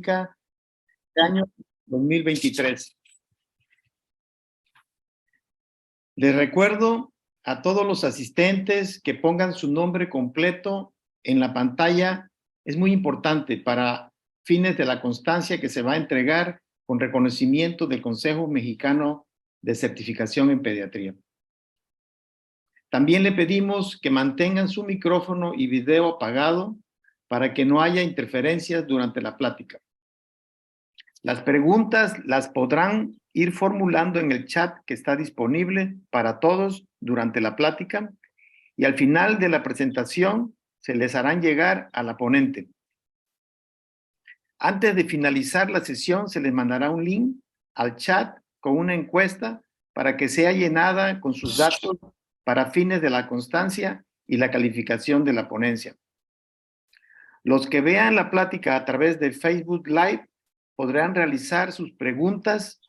de año 2023. Les recuerdo a todos los asistentes que pongan su nombre completo en la pantalla. Es muy importante para fines de la constancia que se va a entregar con reconocimiento del Consejo Mexicano de Certificación en Pediatría. También le pedimos que mantengan su micrófono y video apagado para que no haya interferencias durante la plática. Las preguntas las podrán ir formulando en el chat que está disponible para todos durante la plática y al final de la presentación se les harán llegar a la ponente. Antes de finalizar la sesión se les mandará un link al chat con una encuesta para que sea llenada con sus datos para fines de la constancia y la calificación de la ponencia. Los que vean la plática a través de Facebook Live podrán realizar sus preguntas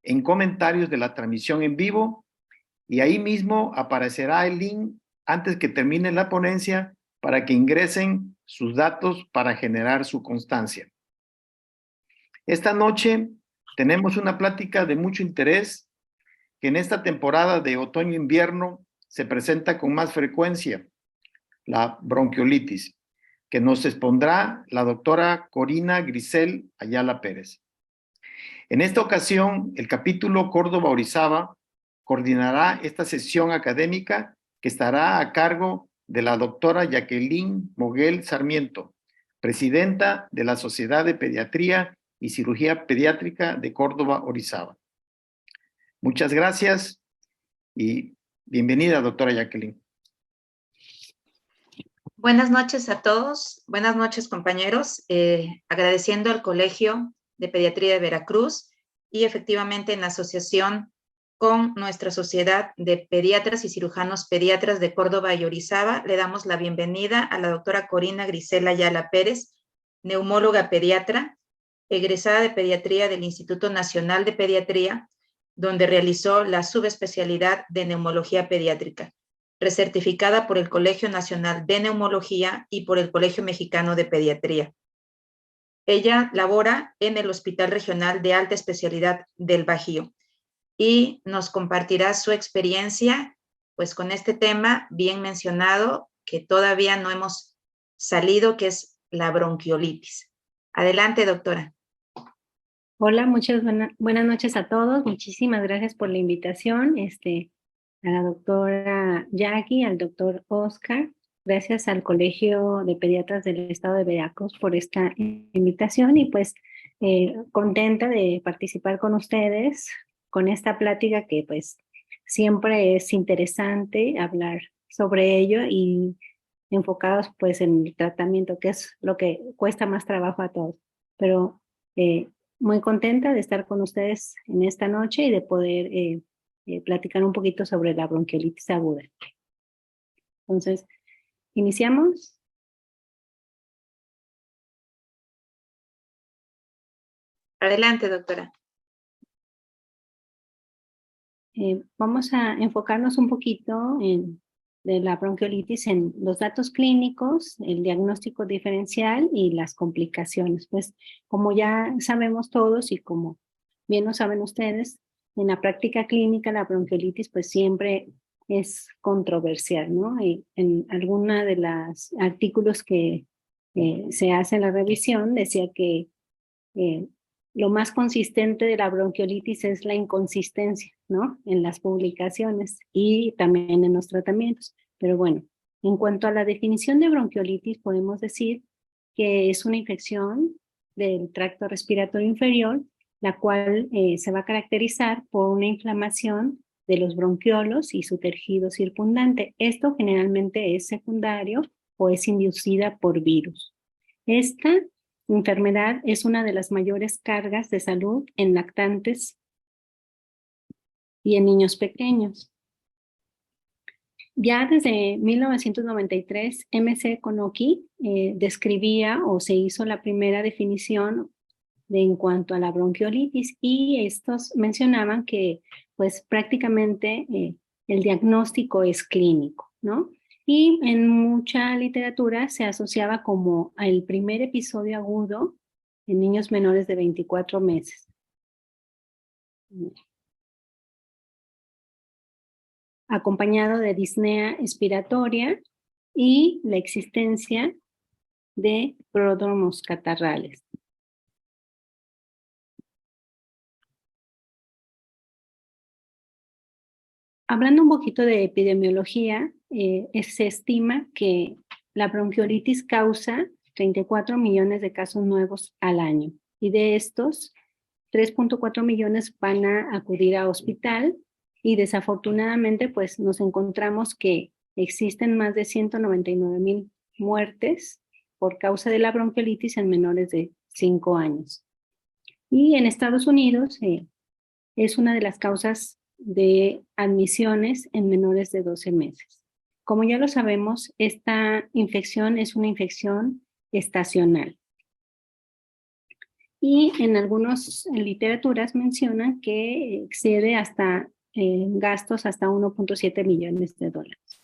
en comentarios de la transmisión en vivo y ahí mismo aparecerá el link antes que termine la ponencia para que ingresen sus datos para generar su constancia. Esta noche tenemos una plática de mucho interés que en esta temporada de otoño-invierno se presenta con más frecuencia, la bronquiolitis, que nos expondrá la doctora Corina Grisel Ayala Pérez. En esta ocasión, el capítulo Córdoba-Orizaba coordinará esta sesión académica que estará a cargo de la doctora Jacqueline Moguel Sarmiento, presidenta de la Sociedad de Pediatría y Cirugía Pediátrica de Córdoba-Orizaba. Muchas gracias y bienvenida, doctora Jacqueline. Buenas noches a todos, buenas noches compañeros, agradeciendo al Colegio de Pediatría de Veracruz y efectivamente en asociación con nuestra Sociedad de Pediatras y Cirujanos Pediatras de Córdoba y Orizaba, le damos la bienvenida a la doctora Corina Grisel Ayala Pérez, neumóloga pediatra, egresada de Pediatría del Instituto Nacional de Pediatría, donde realizó la subespecialidad de Neumología Pediátrica, recertificada por el Colegio Nacional de Neumología y por el Colegio Mexicano de Pediatría. Ella labora en el Hospital Regional de Alta Especialidad del Bajío y nos compartirá su experiencia pues con este tema bien mencionado que todavía no hemos salido, que es la bronquiolitis. Adelante, doctora. Hola, muchas buenas noches a todos. Muchísimas gracias por la invitación. A la doctora Jackie, al doctor Oscar, gracias al Colegio de Pediatras del Estado de Veracruz por esta invitación y pues contenta de participar con ustedes con esta plática que pues siempre es interesante hablar sobre ello y enfocados pues en el tratamiento, que es lo que cuesta más trabajo a todos. Pero muy contenta de estar con ustedes en esta noche y de poder platicar un poquito sobre la bronquiolitis aguda. Entonces, ¿iniciamos? Adelante, doctora. Vamos a enfocarnos un poquito de la bronquiolitis en los datos clínicos, el diagnóstico diferencial y las complicaciones. Pues como ya sabemos todos y como bien lo saben ustedes, en la práctica clínica la bronquiolitis pues siempre es controversial, ¿no? Y en alguna de los artículos que se hace en la revisión decía que lo más consistente de la bronquiolitis es la inconsistencia, ¿no? En las publicaciones y también en los tratamientos. Pero bueno, en cuanto a la definición de bronquiolitis, podemos decir que es una infección del tracto respiratorio inferior, la cual se va a caracterizar por una inflamación de los bronquiolos y su tejido circundante. Esto generalmente es secundario o es inducida por virus. Esta enfermedad es una de las mayores cargas de salud en lactantes y en niños pequeños. Ya desde 1993, M.C. Konoki describía o se hizo la primera definición en cuanto a la bronquiolitis y estos mencionaban que pues prácticamente el diagnóstico es clínico, ¿no? Y en mucha literatura se asociaba como el primer episodio agudo en niños menores de 24 meses. Acompañado de disnea expiratoria y la existencia de pródromos catarrales. Hablando un poquito de epidemiología, se estima que la bronquiolitis causa 34 millones de casos nuevos al año, y de estos, 3.4 millones van a acudir a hospital, y desafortunadamente pues nos encontramos que existen más de 199,000 muertes por causa de la bronquiolitis en menores de 5 años. Y en Estados Unidos es una de las causas de admisiones en menores de 12 meses. Como ya lo sabemos, esta infección es una infección estacional. Y en algunas literaturas mencionan que excede hasta gastos hasta 1.7 millones de dólares.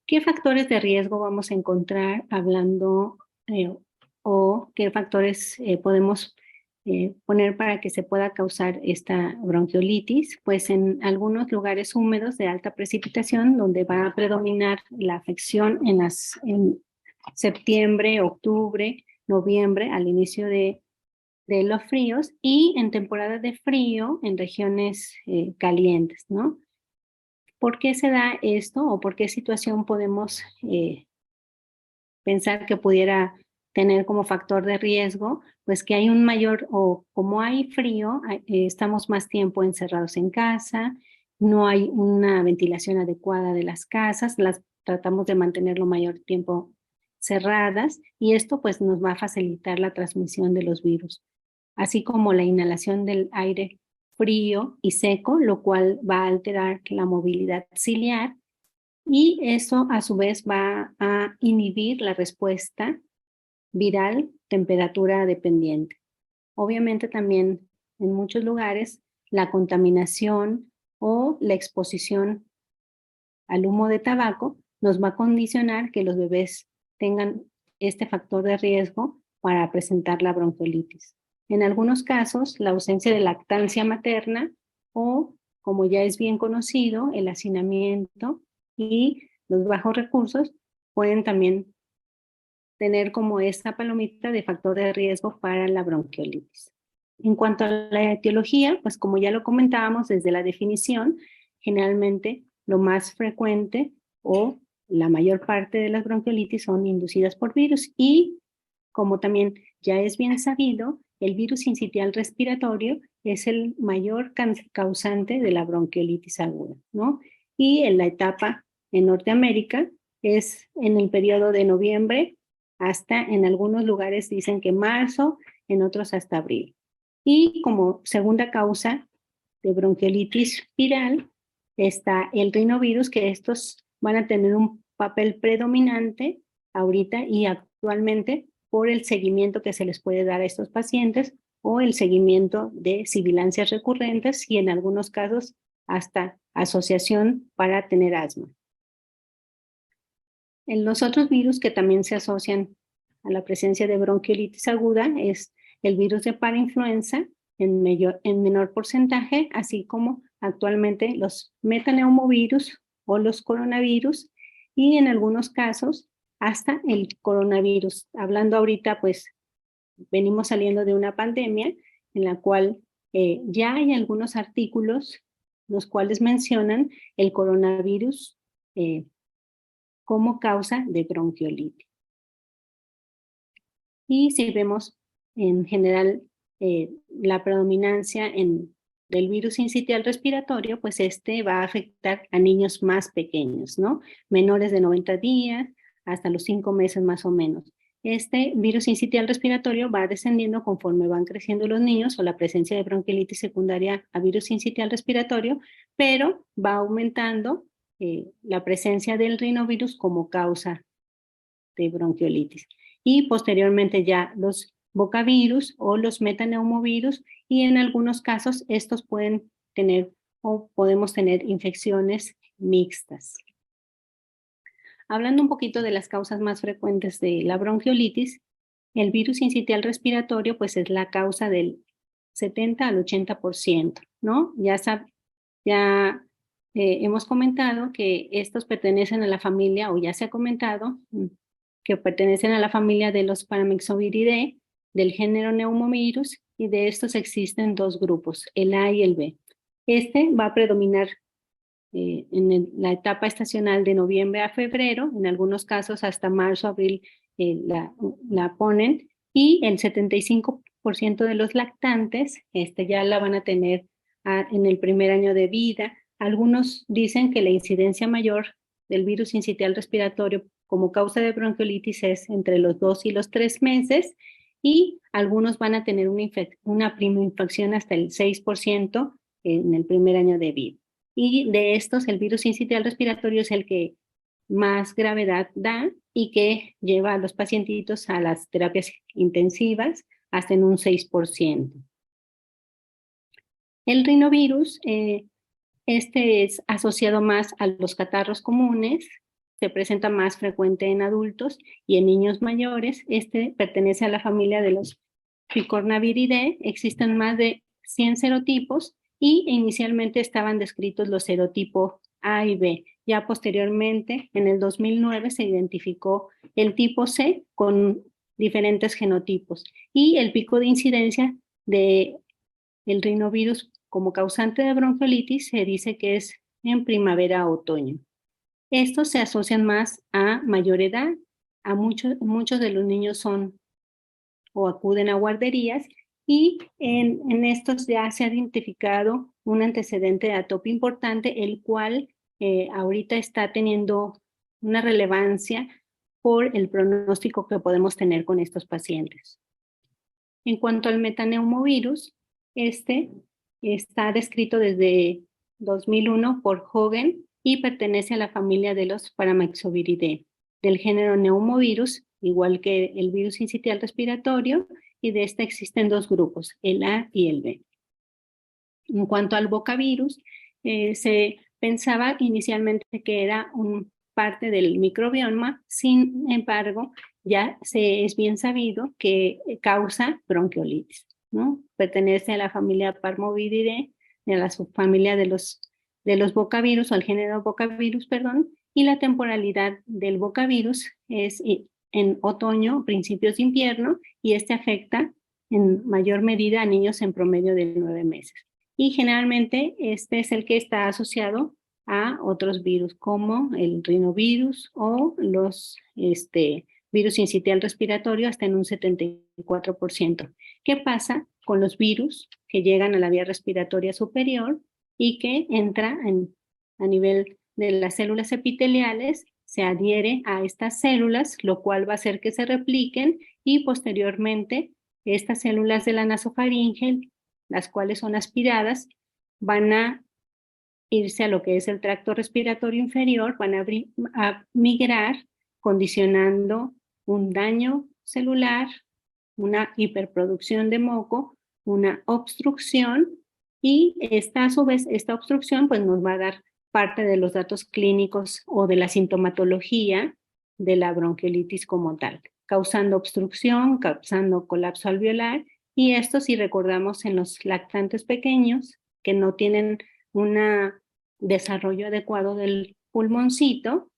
¿Qué factores de riesgo vamos a encontrar hablando o qué factores podemos poner para que se pueda causar esta bronquiolitis? Pues en algunos lugares húmedos de alta precipitación, donde va a predominar la afección en septiembre, octubre, noviembre, al inicio de los fríos, y en temporada de frío en regiones calientes, ¿no? ¿Por qué se da esto o por qué situación podemos pensar que pudiera tener como factor de riesgo? Pues que hay un mayor, o como hay frío, estamos más tiempo encerrados en casa, no hay una ventilación adecuada de las casas, las tratamos de mantener lo mayor tiempo cerradas, y esto pues nos va a facilitar la transmisión de los virus, así como la inhalación del aire frío y seco, lo cual va a alterar la movilidad ciliar, y eso a su vez va a inhibir la respuesta viral temperatura dependiente. Obviamente también en muchos lugares la contaminación o la exposición al humo de tabaco nos va a condicionar que los bebés tengan este factor de riesgo para presentar la bronquiolitis. En algunos casos, la ausencia de lactancia materna o, como ya es bien conocido, el hacinamiento y los bajos recursos pueden también tener como esta palomita de factor de riesgo para la bronquiolitis. En cuanto a la etiología, pues como ya lo comentábamos desde la definición, generalmente lo más frecuente o la mayor parte de las bronquiolitis son inducidas por virus, y como también ya es bien sabido, el virus sincitial respiratorio es el mayor causante de la bronquiolitis aguda, ¿no? Y en la etapa en Norteamérica es en el periodo de noviembre hasta, en algunos lugares dicen que marzo, en otros hasta abril. Y como segunda causa de bronquiolitis viral está el rinovirus, que estos van a tener un papel predominante ahorita y actualmente por el seguimiento que se les puede dar a estos pacientes o el seguimiento de sibilancias recurrentes y en algunos casos hasta asociación para tener asma. En los otros virus que también se asocian a la presencia de bronquiolitis aguda es el virus de parainfluenza en menor porcentaje, así como actualmente los metaneumovirus o los coronavirus, y en algunos casos hasta el coronavirus. Hablando ahorita, pues venimos saliendo de una pandemia en la cual ya hay algunos artículos los cuales mencionan el coronavirus como causa de bronquiolitis. Y si vemos en general la predominancia del virus sincitial respiratorio, pues este va a afectar a niños más pequeños, ¿no? Menores de 90 días hasta los 5 meses más o menos. Este virus sincitial respiratorio va descendiendo conforme van creciendo los niños o la presencia de bronquiolitis secundaria a virus sincitial respiratorio, pero va aumentando la presencia del rinovirus como causa de bronquiolitis. Y posteriormente ya los bocavirus o los metaneumovirus, y en algunos casos estos pueden tener o podemos tener infecciones mixtas. Hablando un poquito de las causas más frecuentes de la bronquiolitis, el virus sincitial respiratorio pues es la causa del 70 al 80%, ¿no? Ya hemos comentado que estos pertenecen a la familia, o ya se ha comentado, que pertenecen a la familia de los Paramyxoviridae, del género Pneumovirus, y de estos existen dos grupos, el A y el B. Este va a predominar la etapa estacional de noviembre a febrero, en algunos casos hasta marzo, abril la ponen, y el 75% de los lactantes ya la van a tener en el primer año de vida. Algunos dicen que la incidencia mayor del virus sincitial respiratorio como causa de bronquiolitis es entre los 2 y los 3 meses, y algunos van a tener una primoinfección hasta el 6% en el primer año de vida. Y de estos, el virus sincitial respiratorio es el que más gravedad da y que lleva a los pacientitos a las terapias intensivas hasta en un 6%. El rinovirus, es asociado más a los catarros comunes, se presenta más frecuente en adultos y en niños mayores. Pertenece a la familia de los Picornaviridae. Existen más de 100 serotipos y inicialmente estaban descritos los serotipos A y B. Ya posteriormente, en el 2009, se identificó el tipo C con diferentes genotipos, y el pico de incidencia del rinovirus como causante de bronquiolitis se dice que es en primavera-otoño. Estos se asocian más a mayor edad. Muchos de los niños son o acuden a guarderías, y en estos ya se ha identificado un antecedente de atopia importante, el cual ahorita está teniendo una relevancia por el pronóstico que podemos tener con estos pacientes. En cuanto al metaneumovirus, está descrito desde 2001 por Hogan y pertenece a la familia de los Paramyxoviridae, del género Pneumovirus, igual que el virus sincitial respiratorio, y de este existen dos grupos, el A y el B. En cuanto al bocavirus, se pensaba inicialmente que era parte del microbioma. Sin embargo, ya es bien sabido que causa bronquiolitis, ¿no? Pertenece a la familia Parmoviridae, de la subfamilia de los bocavirus, o al género bocavirus, perdón, y la temporalidad del bocavirus es en otoño, principios de invierno, y afecta en mayor medida a niños en promedio de 9 meses. Y generalmente este es el que está asociado a otros virus como el rinovirus o los virus sincitial respiratorio hasta en un 74%. ¿Qué pasa con los virus que llegan a la vía respiratoria superior y que entra a nivel de las células epiteliales? Se adhiere a estas células, lo cual va a hacer que se repliquen, y posteriormente estas células de la nasofaringe, las cuales son aspiradas, van a irse a lo que es el tracto respiratorio inferior, van a migrar, condicionando un daño celular, una hiperproducción de moco, una obstrucción, y a su vez, esta obstrucción pues nos va a dar parte de los datos clínicos o de la sintomatología de la bronquiolitis como tal, causando obstrucción, causando colapso alveolar, y esto, si recordamos, en los lactantes pequeños que no tienen un desarrollo adecuado del pulmoncito,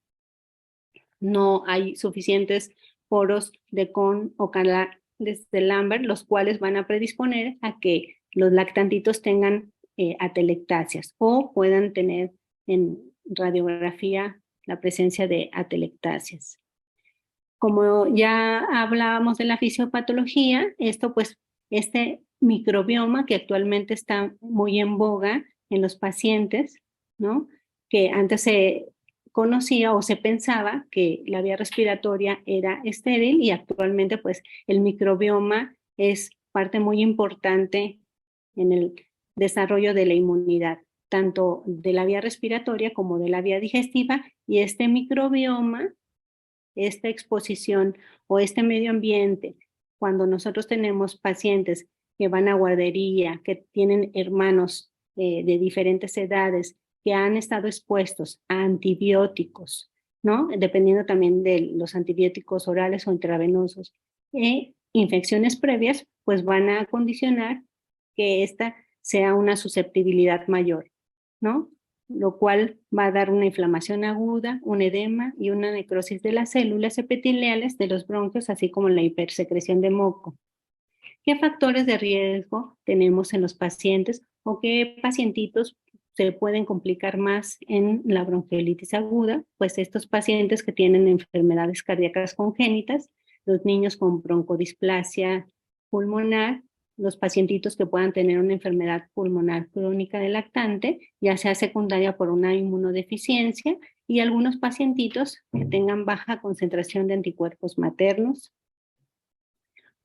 no hay suficientes poros de Kohn o canales de Lambert, los cuales van a predisponer a que los lactantitos tengan atelectasias o puedan tener en radiografía la presencia de atelectasias. Como ya hablábamos de la fisiopatología, este microbioma que actualmente está muy en boga en los pacientes, ¿no? Que antes se conocía o se pensaba que la vía respiratoria era estéril, y actualmente pues el microbioma es parte muy importante en el desarrollo de la inmunidad, tanto de la vía respiratoria como de la vía digestiva, y este microbioma, esta exposición o este medio ambiente, cuando nosotros tenemos pacientes que van a guardería, que tienen hermanos de diferentes edades, que han estado expuestos a antibióticos, ¿no? Dependiendo también de los antibióticos orales o intravenosos, infecciones previas, pues van a condicionar que esta sea una susceptibilidad mayor, ¿no? Lo cual va a dar una inflamación aguda, un edema y una necrosis de las células epiteliales de los bronquios, así como la hipersecreción de moco. ¿Qué factores de riesgo tenemos en los pacientes o qué pacientitos se pueden complicar más en la bronquiolitis aguda? Pues estos pacientes que tienen enfermedades cardíacas congénitas, los niños con broncodisplasia pulmonar, los pacientitos que puedan tener una enfermedad pulmonar crónica del lactante, ya sea secundaria por una inmunodeficiencia, y algunos pacientitos que tengan baja concentración de anticuerpos maternos.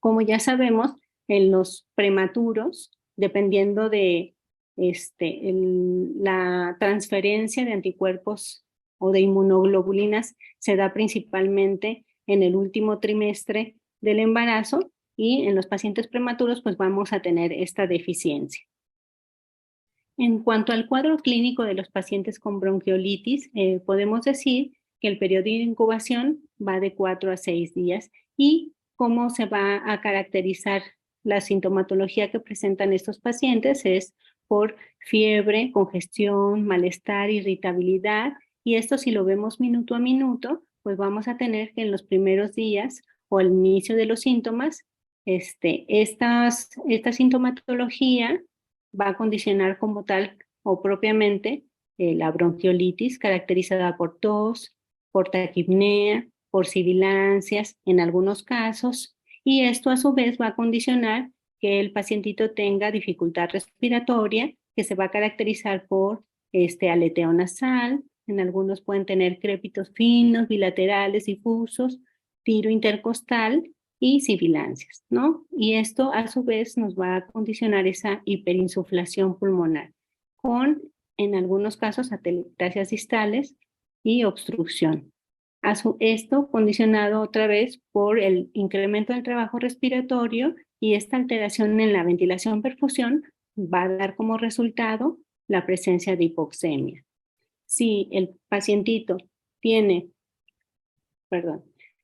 Como ya sabemos, en los prematuros, dependiendo de la transferencia de anticuerpos o de inmunoglobulinas, se da principalmente en el último trimestre del embarazo, y en los pacientes prematuros pues vamos a tener esta deficiencia. En cuanto al cuadro clínico de los pacientes con bronquiolitis, podemos decir que el periodo de incubación va de 4 a 6 días, y cómo se va a caracterizar la sintomatología que presentan estos pacientes es por fiebre, congestión, malestar, irritabilidad, y esto si lo vemos minuto a minuto, pues vamos a tener que en los primeros días o al inicio de los síntomas, esta sintomatología va a condicionar como tal o propiamente la bronquiolitis, caracterizada por tos, por taquipnea, por sibilancias en algunos casos, y esto a su vez va a condicionar que el pacientito tenga dificultad respiratoria, que se va a caracterizar por aleteo nasal. En algunos pueden tener crépitos finos, bilaterales, difusos, tiro intercostal y sibilancias, ¿no? Y esto a su vez nos va a condicionar esa hiperinsuflación pulmonar, con en algunos casos atelectasias distales y obstrucción. Esto condicionado otra vez por el incremento del trabajo respiratorio, y esta alteración en la ventilación-perfusión va a dar como resultado la presencia de hipoxemia. Si el pacientito tiene,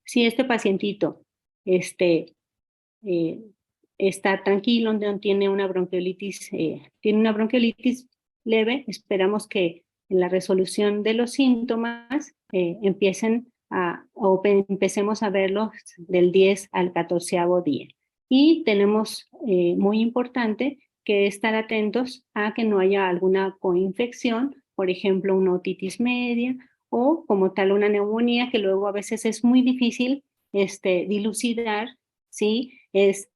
si este pacientito eh, está tranquilo, no tiene una bronquiolitis, tiene una bronquiolitis leve, esperamos que en la resolución de los síntomas empecemos a verlos del 10 al 14º día. Y tenemos muy importante que estar atentos a que no haya alguna coinfección, por ejemplo, una otitis media o como tal una neumonía, que luego a veces es muy difícil dilucidar si es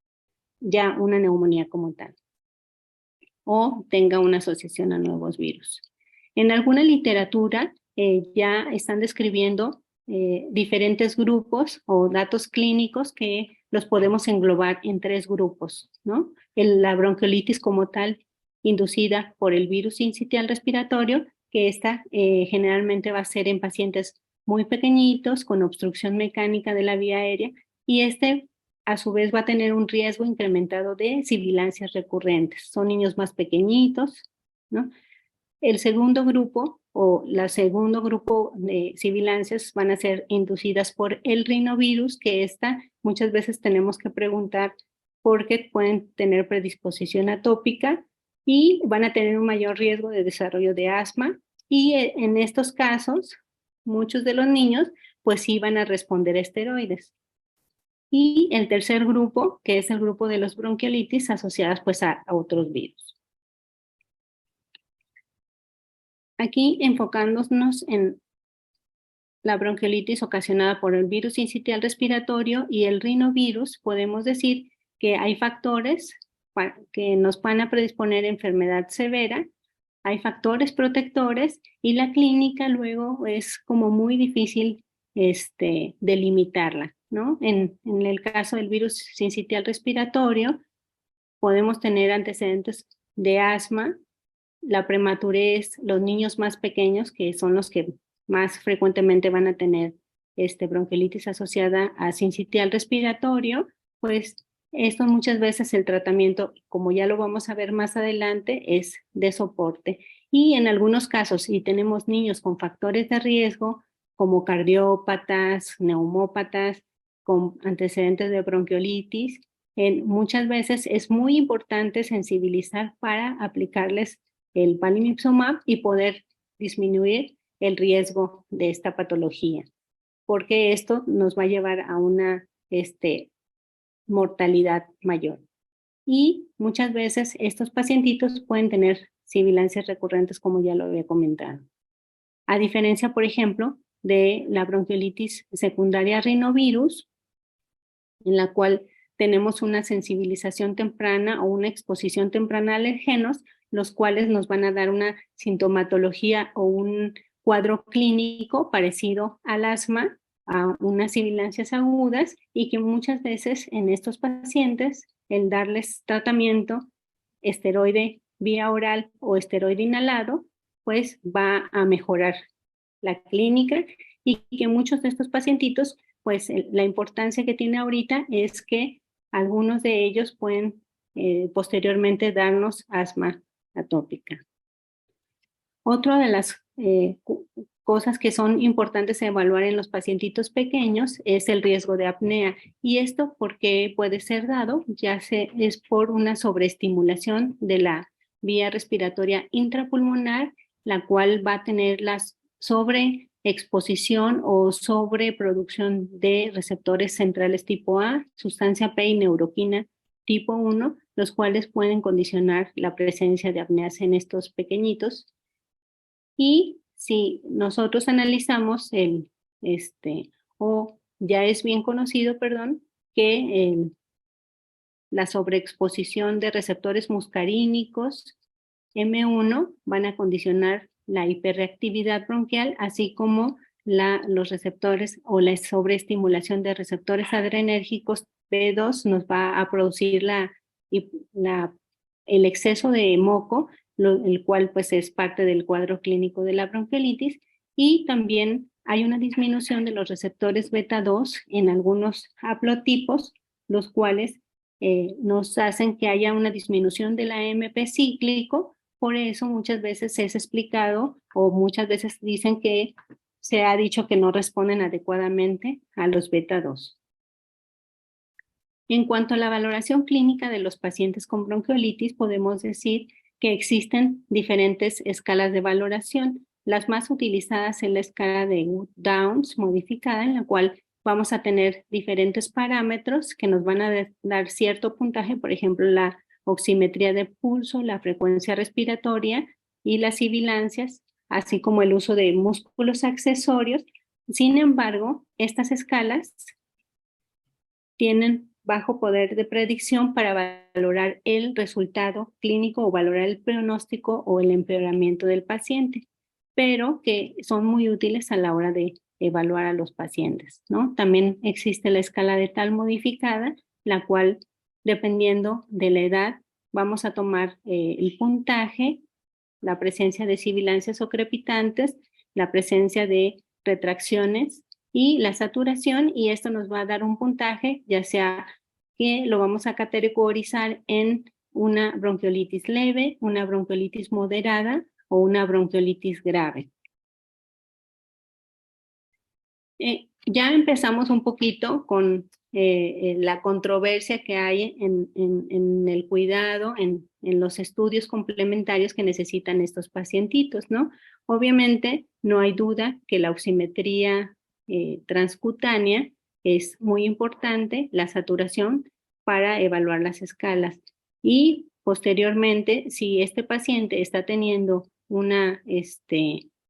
ya una neumonía como tal o tenga una asociación a nuevos virus. En alguna literatura ya están describiendo diferentes grupos o datos clínicos que los podemos englobar en 3 grupos, ¿no? La bronquiolitis como tal, inducida por el virus sincitial respiratorio, que esta generalmente va a ser en pacientes muy pequeñitos con obstrucción mecánica de la vía aérea, y a su vez va a tener un riesgo incrementado de sibilancias recurrentes. Son niños más pequeñitos, ¿no? El segundo grupo segundo grupo de sibilancias van a ser inducidas por el rinovirus, que muchas veces tenemos que preguntar porque pueden tener predisposición atópica y van a tener un mayor riesgo de desarrollo de asma, y en estos casos muchos de los niños pues sí van a responder a esteroides. Y el tercer grupo, que es el grupo de los bronquiolitis asociadas pues a otros virus. Aquí enfocándonos en la bronquiolitis ocasionada por el virus sincitial respiratorio y el rinovirus, podemos decir que hay factores que nos van a predisponer a enfermedad severa, hay factores protectores, y la clínica luego es como muy difícil delimitarla, ¿no? En el caso del virus sincitial respiratorio, podemos tener antecedentes de asma, la prematurez, los niños más pequeños, que son los que más frecuentemente van a tener bronquiolitis asociada a sincitial respiratorio, pues esto muchas veces el tratamiento, como ya lo vamos a ver más adelante, es de soporte. Y en algunos casos, si tenemos niños con factores de riesgo, como cardiópatas, neumópatas, con antecedentes de bronquiolitis. Muchas veces es muy importante sensibilizar para aplicarles el Palimipsumab y poder disminuir el riesgo de esta patología, porque esto nos va a llevar a una mortalidad mayor. Y muchas veces estos pacientitos pueden tener sibilancias recurrentes, como ya lo había comentado. A diferencia, por ejemplo, de la bronquiolitis secundaria rinovirus, en la cual tenemos una sensibilización temprana o una exposición temprana a alergenos, los cuales nos van a dar una sintomatología o un cuadro clínico parecido al asma, a unas sibilancias agudas, y que muchas veces en estos pacientes el darles tratamiento esteroide vía oral o esteroide inhalado, pues va a mejorar la clínica, y que muchos de estos pacientitos, pues la importancia que tiene ahorita es que algunos de ellos pueden posteriormente darnos asma atópica. Otra de las cosas que son importantes a evaluar en los pacientitos pequeños es el riesgo de apnea. Y esto porque puede ser dado, ya es por una sobreestimulación de la vía respiratoria intrapulmonar, la cual va a tener la sobreexposición o sobreproducción de receptores centrales tipo A, sustancia P y neuroquina tipo 1, los cuales pueden condicionar la presencia de apneas en estos pequeñitos. Y si nosotros analizamos ya es bien conocido, perdón, que la sobreexposición de receptores muscarínicos M1 van a condicionar la hiperreactividad bronquial, así como los receptores o la sobreestimulación de receptores adrenérgicos B2 nos va a producir el exceso de moco, el cual pues es parte del cuadro clínico de la bronquiolitis, y también hay una disminución de los receptores beta 2 en algunos haplotipos, los cuales nos hacen que haya una disminución del AMP cíclico. Por eso muchas veces es explicado, o muchas veces dicen que se ha dicho que no responden adecuadamente a los beta 2. En cuanto a la valoración clínica de los pacientes con bronquiolitis, podemos decir que existen diferentes escalas de valoración. Las más utilizadas es la escala de Wood-Downs modificada, en la cual vamos a tener diferentes parámetros que nos van a dar cierto puntaje, por ejemplo, la oximetría de pulso, la frecuencia respiratoria y las sibilancias, así como el uso de músculos accesorios. Sin embargo, estas escalas tienen bajo poder de predicción para valorar el resultado clínico o valorar el pronóstico o el empeoramiento del paciente, pero que son muy útiles a la hora de evaluar a los pacientes, ¿no? También existe la escala de Tal modificada, la cual, dependiendo de la edad, vamos a tomar el puntaje, la presencia de sibilancias o crepitantes, la presencia de retracciones y la saturación, y esto nos va a dar un puntaje, ya sea que lo vamos a categorizar en una bronquiolitis leve, una bronquiolitis moderada o una bronquiolitis grave. Ya empezamos un poquito con la controversia que hay en el cuidado, en los estudios complementarios que necesitan estos pacientitos, ¿no? Obviamente, no hay duda que la oximetría transcutánea es muy importante, la saturación, para evaluar las escalas. Y posteriormente, si este paciente está teniendo una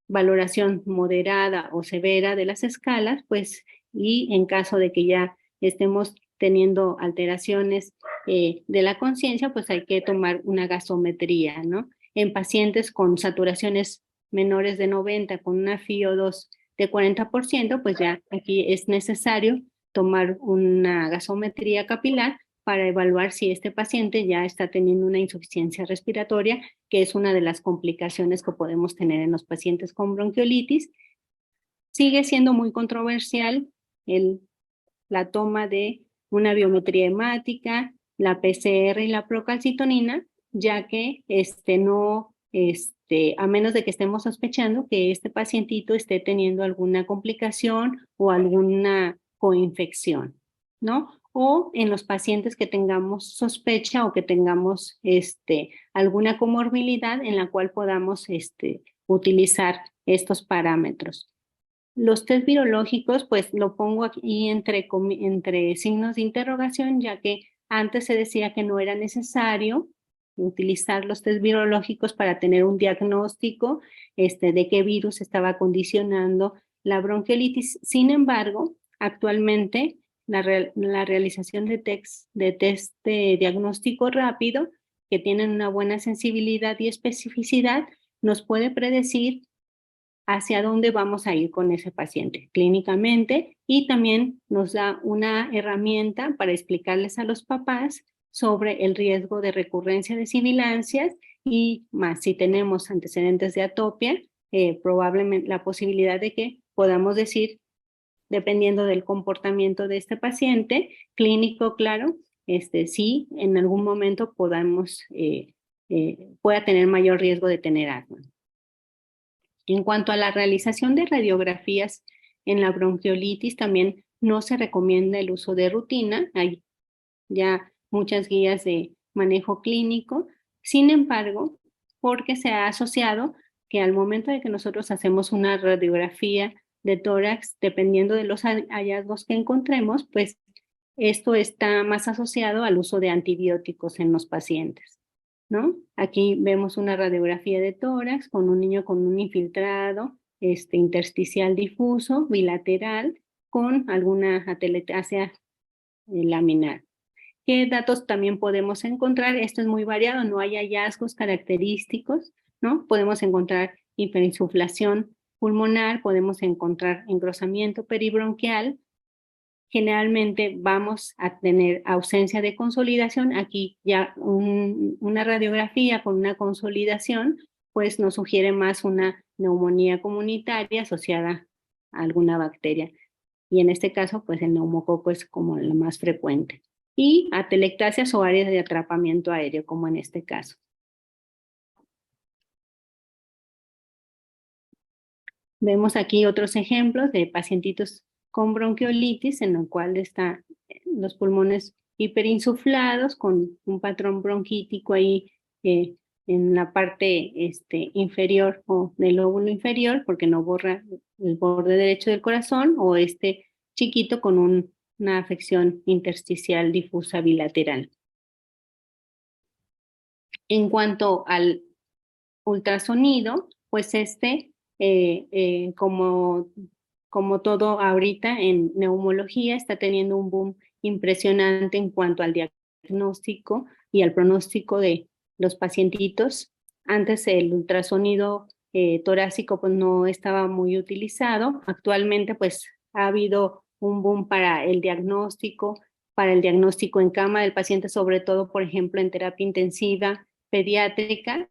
valoración moderada o severa de las escalas, pues, y en caso de que ya estemos teniendo alteraciones de la conciencia, pues hay que tomar una gasometría, ¿no? En pacientes con saturaciones menores de 90, con una FiO2 de 40%, pues ya aquí es necesario tomar una gasometría capilar para evaluar si este paciente ya está teniendo una insuficiencia respiratoria, que es una de las complicaciones que podemos tener en los pacientes con bronquiolitis. Sigue siendo muy controversial la toma de una biometría hemática, la PCR y la procalcitonina, ya que a menos de que estemos sospechando que este pacientito esté teniendo alguna complicación o alguna coinfección. ¿no? O en los pacientes que tengamos sospecha o que tengamos alguna comorbilidad en la cual podamos utilizar estos parámetros. Los test virológicos, pues lo pongo aquí entre signos de interrogación, ya que antes se decía que no era necesario utilizar los test virológicos para tener un diagnóstico de qué virus estaba condicionando la bronquiolitis. Sin embargo, actualmente la realización de test de diagnóstico rápido, que tienen una buena sensibilidad y especificidad, nos puede predecir hacia dónde vamos a ir con ese paciente clínicamente, y también nos da una herramienta para explicarles a los papás sobre el riesgo de recurrencia de sibilancias y más si tenemos antecedentes de atopia, probablemente la posibilidad de que podamos decir, dependiendo del comportamiento de este paciente clínico, claro, si en algún momento pueda tener mayor riesgo de tener asma. En cuanto a la realización de radiografías en la bronquiolitis, también no se recomienda el uso de rutina. Hay ya muchas guías de manejo clínico. Sin embargo, porque se ha asociado que al momento de que nosotros hacemos una radiografía de tórax, dependiendo de los hallazgos que encontremos, pues esto está más asociado al uso de antibióticos en los pacientes, ¿no? Aquí vemos una radiografía de tórax con un niño con un infiltrado intersticial difuso, bilateral, con alguna atelectasia laminar. ¿Qué datos también podemos encontrar? Esto es muy variado, no hay hallazgos característicos, ¿no? Podemos encontrar hiperinsuflación pulmonar, podemos encontrar engrosamiento peribronquial. Generalmente vamos a tener ausencia de consolidación. Aquí ya una radiografía con una consolidación, pues nos sugiere más una neumonía comunitaria asociada a alguna bacteria. Y en este caso, pues el neumococo es como la más frecuente. Y atelectasias o áreas de atrapamiento aéreo, como en este caso. Vemos aquí otros ejemplos de pacientitos con bronquiolitis, en el cual están los pulmones hiperinsuflados con un patrón bronquítico ahí en la parte inferior o del lóbulo inferior, porque no borra el borde derecho del corazón, o chiquito con una afección intersticial difusa bilateral. En cuanto al ultrasonido, pues como todo ahorita en neumología, está teniendo un boom impresionante en cuanto al diagnóstico y al pronóstico de los pacientitos. Antes el ultrasonido torácico pues no estaba muy utilizado. Actualmente pues ha habido un boom para el diagnóstico en cama del paciente, sobre todo, por ejemplo, en terapia intensiva pediátrica,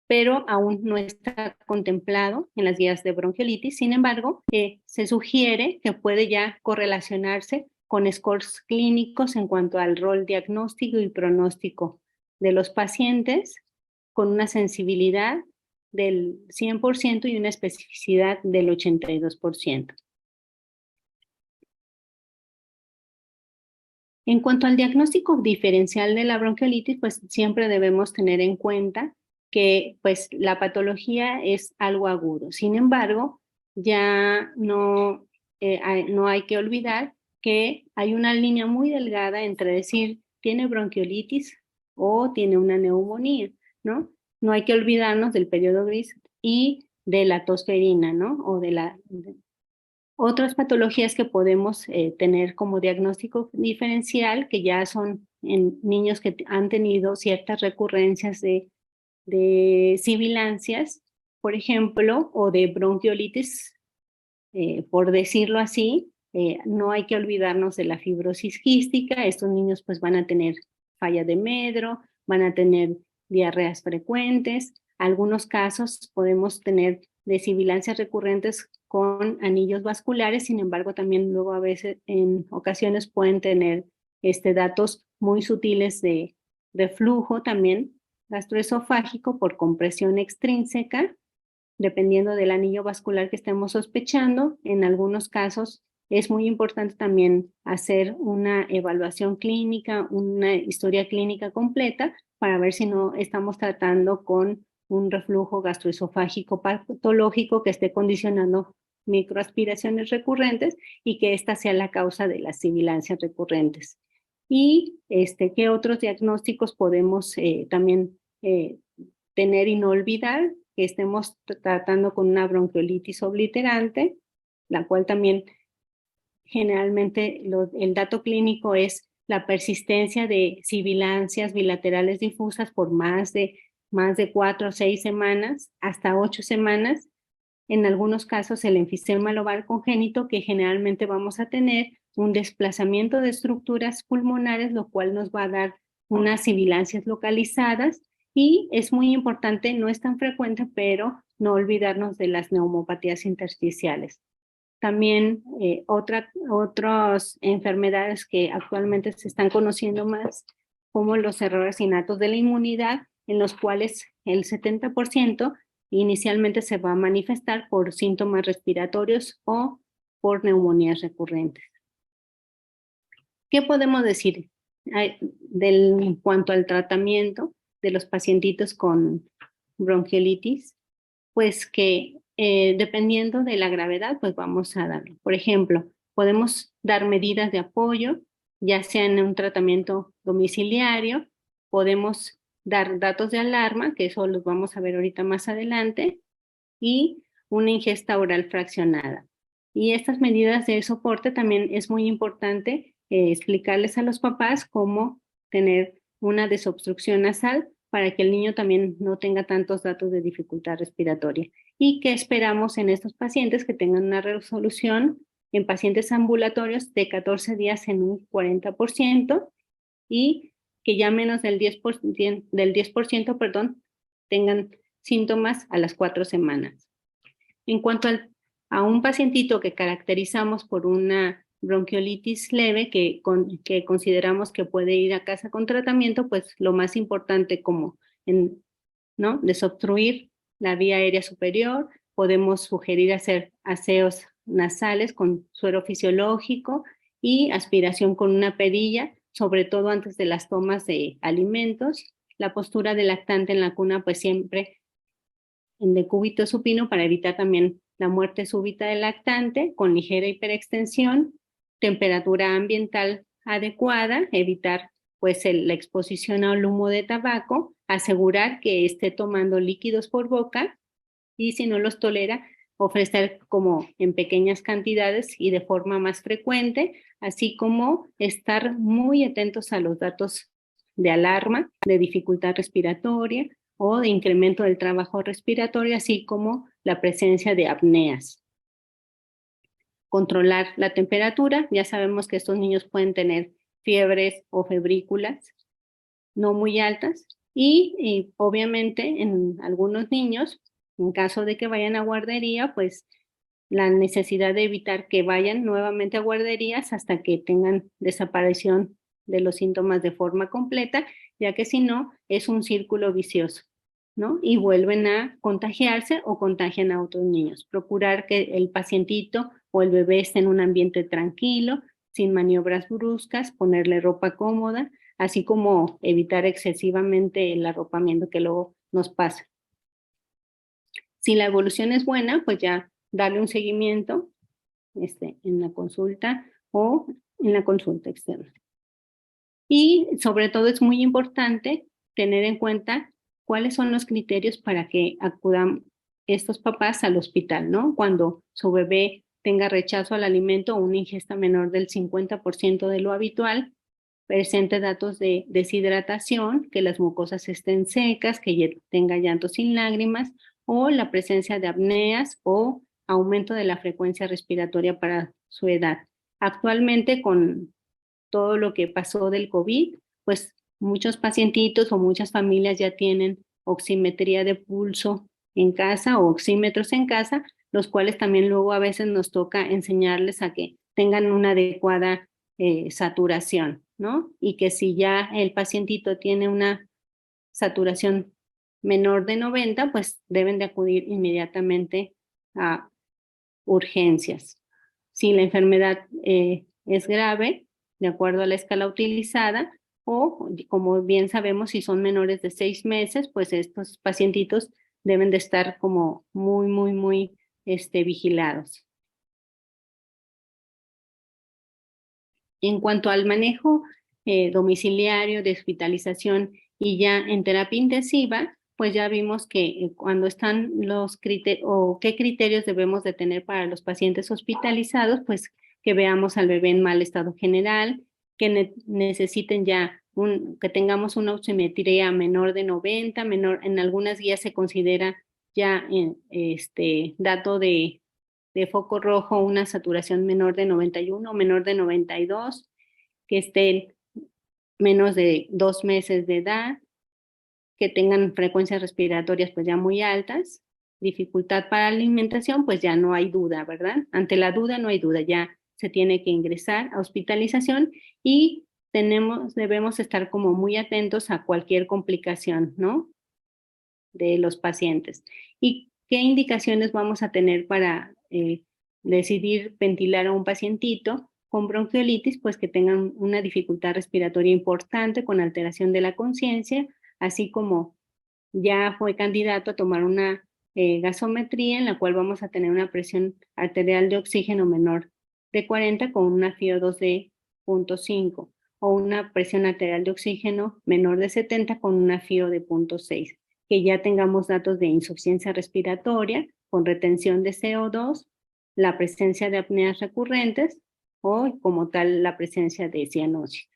pero aún no está contemplado en las guías de bronquiolitis. Sin embargo, se sugiere que puede ya correlacionarse con scores clínicos en cuanto al rol diagnóstico y pronóstico de los pacientes, con una sensibilidad del 100% y una especificidad del 82%. En cuanto al diagnóstico diferencial de la bronquiolitis, pues siempre debemos tener en cuenta que pues la patología es algo agudo. Sin embargo, ya no hay que olvidar que hay una línea muy delgada entre decir tiene bronquiolitis o tiene una neumonía, ¿no? No hay que olvidarnos del periodo gris y de la tosferina, ¿no? O otras patologías que podemos tener como diagnóstico diferencial, que ya son en niños que han tenido ciertas recurrencias de sibilancias, por ejemplo, o de bronquiolitis, por decirlo así. No hay que olvidarnos de la fibrosis quística. Estos niños pues van a tener falla de medro, van a tener diarreas frecuentes. Algunos casos podemos tener de sibilancias recurrentes con anillos vasculares. Sin embargo, también luego a veces en ocasiones pueden tener datos muy sutiles de flujo también gastroesofágico por compresión extrínseca, dependiendo del anillo vascular que estemos sospechando. En algunos casos es muy importante también hacer una evaluación clínica, una historia clínica completa para ver si no estamos tratando con un reflujo gastroesofágico patológico que esté condicionando microaspiraciones recurrentes y que esta sea la causa de las sibilancias recurrentes. Y qué otros diagnósticos podemos también tener y no olvidar, que estemos tratando con una bronquiolitis obliterante, la cual también generalmente el dato clínico es la persistencia de sibilancias bilaterales difusas por más de 4 o 6 semanas, hasta 8 semanas. En algunos casos el enfisema lobar congénito, que generalmente vamos a tener un desplazamiento de estructuras pulmonares, lo cual nos va a dar unas sibilancias localizadas. Y es muy importante, no es tan frecuente, pero no olvidarnos de las neumopatías intersticiales. También otras enfermedades que actualmente se están conociendo más, como los errores innatos de la inmunidad, en los cuales el 70% inicialmente se va a manifestar por síntomas respiratorios o por neumonías recurrentes. ¿Qué podemos decir en cuanto al tratamiento de los pacientitos con bronquiolitis? Pues que dependiendo de la gravedad, pues vamos a darlo. Por ejemplo, podemos dar medidas de apoyo, ya sea en un tratamiento domiciliario, podemos dar datos de alarma, que eso los vamos a ver ahorita más adelante, y una ingesta oral fraccionada. Y estas medidas de soporte también es muy importante explicarles a los papás cómo tener una desobstrucción nasal para que el niño también no tenga tantos datos de dificultad respiratoria. Y que esperamos en estos pacientes que tengan una resolución en pacientes ambulatorios de 14 días en un 40% y que ya menos del 10%, tengan síntomas a las 4 semanas. En cuanto a un pacientito que caracterizamos por una bronquiolitis leve que consideramos que puede ir a casa con tratamiento, pues lo más importante ¿no? Desobstruir la vía aérea superior, podemos sugerir hacer aseos nasales con suero fisiológico y aspiración con una perilla, sobre todo antes de las tomas de alimentos. La postura del lactante en la cuna, pues siempre en decúbito supino para evitar también la muerte súbita del lactante con ligera hiperextensión, temperatura ambiental adecuada, evitar pues la exposición al humo de tabaco, asegurar que esté tomando líquidos por boca y si no los tolera, ofrecer como en pequeñas cantidades y de forma más frecuente, así como estar muy atentos a los datos de alarma, de dificultad respiratoria o de incremento del trabajo respiratorio, así como la presencia de apneas. Controlar la temperatura, ya sabemos que estos niños pueden tener fiebres o febrículas no muy altas y obviamente en algunos niños, en caso de que vayan a guardería, pues la necesidad de evitar que vayan nuevamente a guarderías hasta que tengan desaparición de los síntomas de forma completa, ya que si no, es un círculo vicioso, ¿no? Y vuelven a contagiarse o contagian a otros niños. Procurar que el pacientito o el bebé esté en un ambiente tranquilo, sin maniobras bruscas, ponerle ropa cómoda, así como evitar excesivamente el arropamiento que luego nos pasa. Si la evolución es buena, pues ya darle un seguimiento en la consulta o en la consulta externa. Y sobre todo es muy importante tener en cuenta cuáles son los criterios para que acudan estos papás al hospital, ¿no? Cuando su bebé tenga rechazo al alimento o una ingesta menor del 50% de lo habitual, presente datos de deshidratación, que las mucosas estén secas, que tenga llanto sin lágrimas, o la presencia de apneas o aumento de la frecuencia respiratoria para su edad. Actualmente, con todo lo que pasó del COVID, pues muchos pacientitos o muchas familias ya tienen oximetría de pulso en casa o oxímetros en casa, los cuales también luego a veces nos toca enseñarles a que tengan una adecuada saturación, ¿no? Y que si ya el pacientito tiene una saturación menor de 90, pues deben de acudir inmediatamente a urgencias. si la enfermedad es grave, de acuerdo a la escala utilizada, o como bien sabemos, si son menores de 6 meses, pues estos pacientitos deben de estar como muy vigilados. En cuanto al manejo domiciliario de hospitalización y ya en terapia intensiva, pues ya vimos que cuando están los criterios o qué criterios debemos de tener para los pacientes hospitalizados, pues que veamos al bebé en mal estado general, que necesiten ya que tengamos una oximetría menor de 90, en algunas guías se considera ya dato de foco rojo una saturación menor de 91 o menor de 92, que estén menos de 2 meses de edad, que tengan frecuencias respiratorias pues ya muy altas, dificultad para la alimentación, pues ya no hay duda, ¿verdad? Ante la duda no hay duda, ya se tiene que ingresar a hospitalización y debemos estar como muy atentos a cualquier complicación, ¿no? De los pacientes. ¿Y qué indicaciones vamos a tener para decidir ventilar a un pacientito con bronquiolitis? Pues que tengan una dificultad respiratoria importante con alteración de la conciencia, así como ya fue candidato a tomar una gasometría en la cual vamos a tener una presión arterial de oxígeno menor de 40 con una FiO2 de 0.5 o una presión arterial de oxígeno menor de 70 con una FiO de 0.6, que ya tengamos datos de insuficiencia respiratoria con retención de CO2, la presencia de apneas recurrentes o como tal la presencia de cianosis.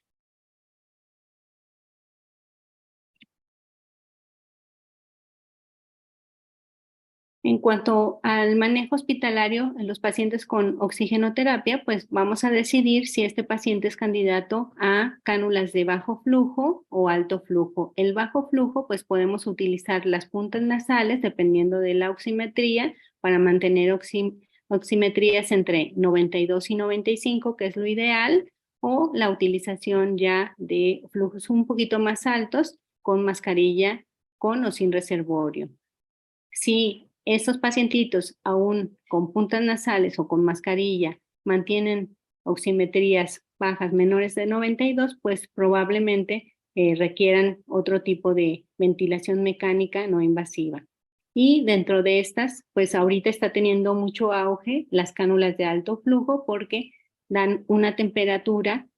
En cuanto al manejo hospitalario en los pacientes con oxigenoterapia, pues vamos a decidir si este paciente es candidato a cánulas de bajo flujo o alto flujo. El bajo flujo, pues podemos utilizar las puntas nasales dependiendo de la oximetría para mantener oximetrías entre 92 y 95, que es lo ideal, o la utilización ya de flujos un poquito más altos con mascarilla, con o sin reservorio. Si estos pacientitos aún con puntas nasales o con mascarilla mantienen oximetrías bajas menores de 92, pues probablemente requieran otro tipo de ventilación mecánica no invasiva. Y dentro de estas, pues ahorita está teniendo mucho auge las cánulas de alto flujo porque dan una temperatura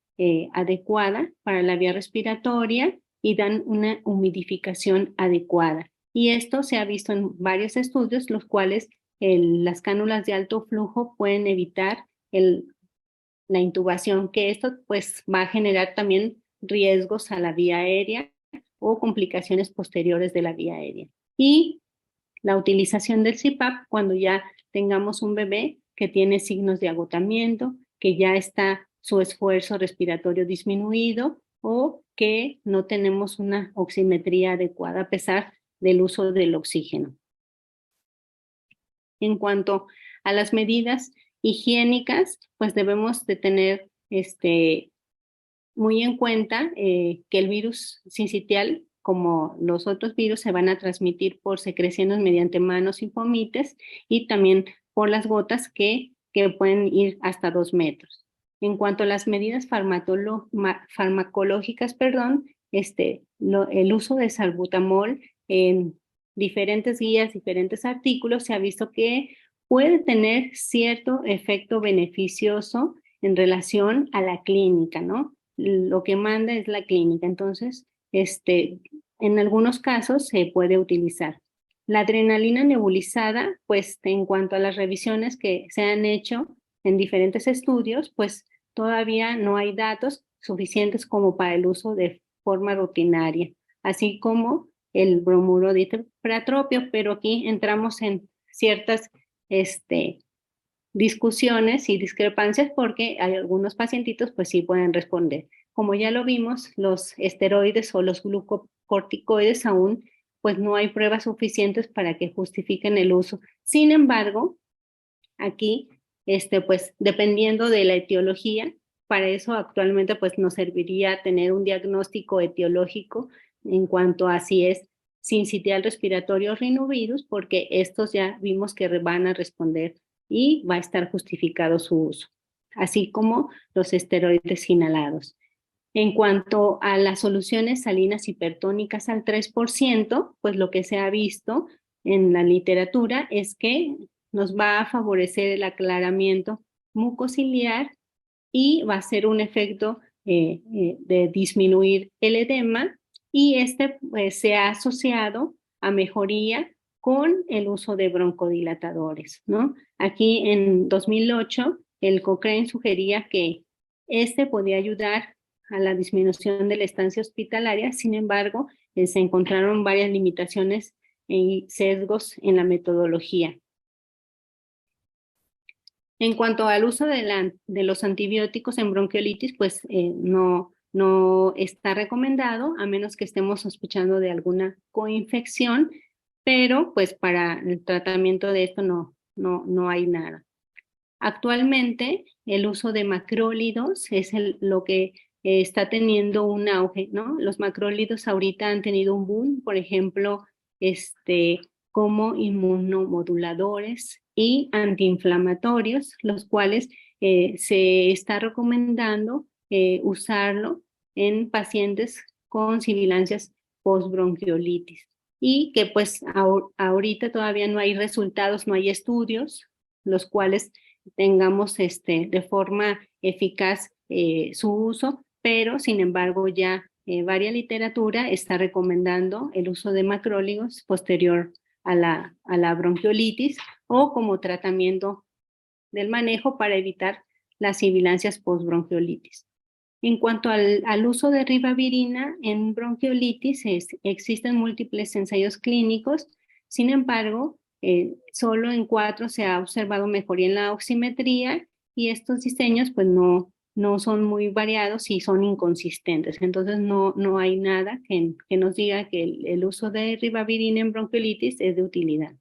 adecuada para la vía respiratoria y dan una humidificación adecuada. Y esto se ha visto en varios estudios, los cuales las cánulas de alto flujo pueden evitar la intubación, que esto pues va a generar también riesgos a la vía aérea o complicaciones posteriores de la vía aérea. Y la utilización del CPAP cuando ya tengamos un bebé que tiene signos de agotamiento, que ya está su esfuerzo respiratorio disminuido o que no tenemos una oximetría adecuada a pesar del uso del oxígeno. En cuanto a las medidas higiénicas, pues debemos de tener muy en cuenta que el virus sincitial, como los otros virus, se van a transmitir por secreciones mediante manos y fomites y también por las gotas que pueden ir hasta 2 metros. En cuanto a las medidas farmacológicas, el uso de salbutamol en diferentes guías, diferentes artículos, se ha visto que puede tener cierto efecto beneficioso en relación a la clínica, ¿no? Lo que manda es la clínica, entonces, en algunos casos se puede utilizar. La adrenalina nebulizada, pues en cuanto a las revisiones que se han hecho en diferentes estudios, pues todavía no hay datos suficientes como para el uso de forma rutinaria, así como el bromuro de hipertropio, pero aquí entramos en ciertas discusiones y discrepancias porque hay algunos pacientitos pues sí pueden responder. Como ya lo vimos, los esteroides o los glucocorticoides aún pues no hay pruebas suficientes para que justifiquen el uso. Sin embargo, aquí pues dependiendo de la etiología, para eso actualmente pues nos serviría tener un diagnóstico etiológico en cuanto a si es sincitial respiratorio o rinovirus, porque estos ya vimos que van a responder y va a estar justificado su uso. así como los esteroides inhalados. En cuanto a las soluciones salinas hipertónicas al 3%, pues lo que se ha visto en la literatura es que nos va a favorecer el aclaramiento mucociliar y va a ser un efecto de disminuir el edema, y este pues, se ha asociado a mejoría con el uso de broncodilatadores, ¿no? Aquí en 2008, el Cochrane sugería que este podía ayudar a la disminución de la estancia hospitalaria. Sin embargo, se encontraron varias limitaciones y sesgos en la metodología. En cuanto al uso de los antibióticos en bronquiolitis, pues no está recomendado, a menos que estemos sospechando de alguna coinfección, pero pues para el tratamiento de esto no hay nada. Actualmente, el uso de macrólidos es lo que está teniendo un auge, ¿no? Los macrólidos ahorita han tenido un boom, por ejemplo, como inmunomoduladores y antiinflamatorios, los cuales se está recomendando usarlo en pacientes con sibilancias postbronquiolitis. Y que pues ahorita todavía no hay resultados, no hay estudios, los cuales tengamos de forma eficaz su uso, pero sin embargo ya varias literatura está recomendando el uso de macrólidos posterior a la bronquiolitis o como tratamiento del manejo para evitar las sibilancias postbronquiolitis. En cuanto al uso de ribavirina en bronquiolitis, existen múltiples ensayos clínicos. Sin embargo, solo en 4 se ha observado mejoría en la oximetría, y estos diseños pues no son muy variados y son inconsistentes. Entonces no hay nada que nos diga que el uso de ribavirina en bronquiolitis es de utilidad.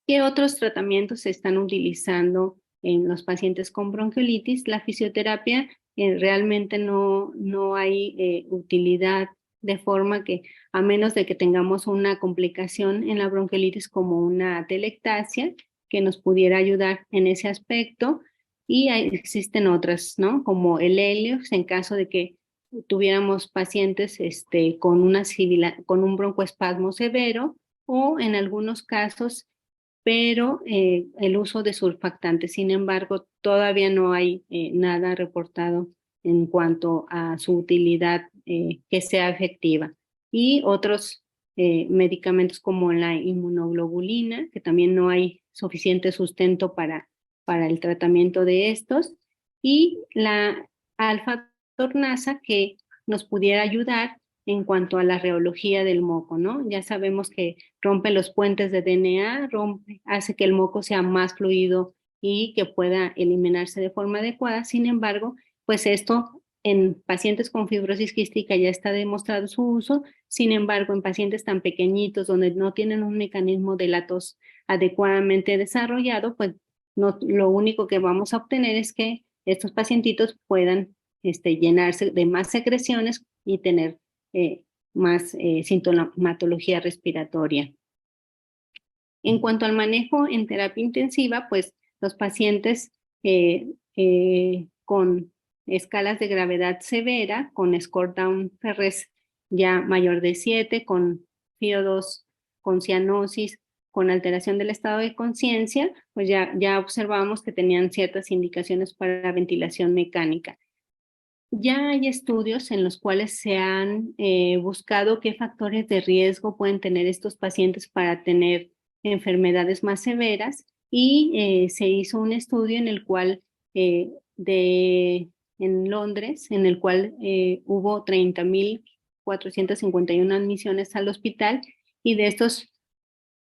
¿Qué otros tratamientos se están utilizando en los pacientes con bronquiolitis? La fisioterapia realmente no hay utilidad, de forma que a menos de que tengamos una complicación en la bronquiolitis como una atelectasia, que nos pudiera ayudar en ese aspecto, y existen otras, ¿no? Como el Helios, en caso de que tuviéramos pacientes con un broncoespasmo severo, o en algunos casos pero el uso de surfactantes. Sin embargo, todavía no hay nada reportado en cuanto a su utilidad que sea efectiva. Y otros medicamentos como la inmunoglobulina, que también no hay suficiente sustento para el tratamiento de estos, y la alfa-tornasa, que nos pudiera ayudar en cuanto a la reología del moco, ¿no? Ya sabemos que rompe los puentes de DNA, hace que el moco sea más fluido y que pueda eliminarse de forma adecuada. Sin embargo, pues esto en pacientes con fibrosis quística ya está demostrado su uso. Sin embargo, en pacientes tan pequeñitos donde no tienen un mecanismo de la tos adecuadamente desarrollado, pues lo único que vamos a obtener es que estos pacientitos puedan llenarse de más secreciones y tener más sintomatología respiratoria. En cuanto al manejo en terapia intensiva, pues los pacientes con escalas de gravedad severa, con score down Ferres ya mayor de 7, con FIO2, con cianosis, con alteración del estado de conciencia, pues ya observamos que tenían ciertas indicaciones para ventilación mecánica. Ya hay estudios en los cuales se han buscado qué factores de riesgo pueden tener estos pacientes para tener enfermedades más severas, y se hizo un estudio en el cual en Londres, en el cual hubo 30.451 admisiones al hospital, y de estos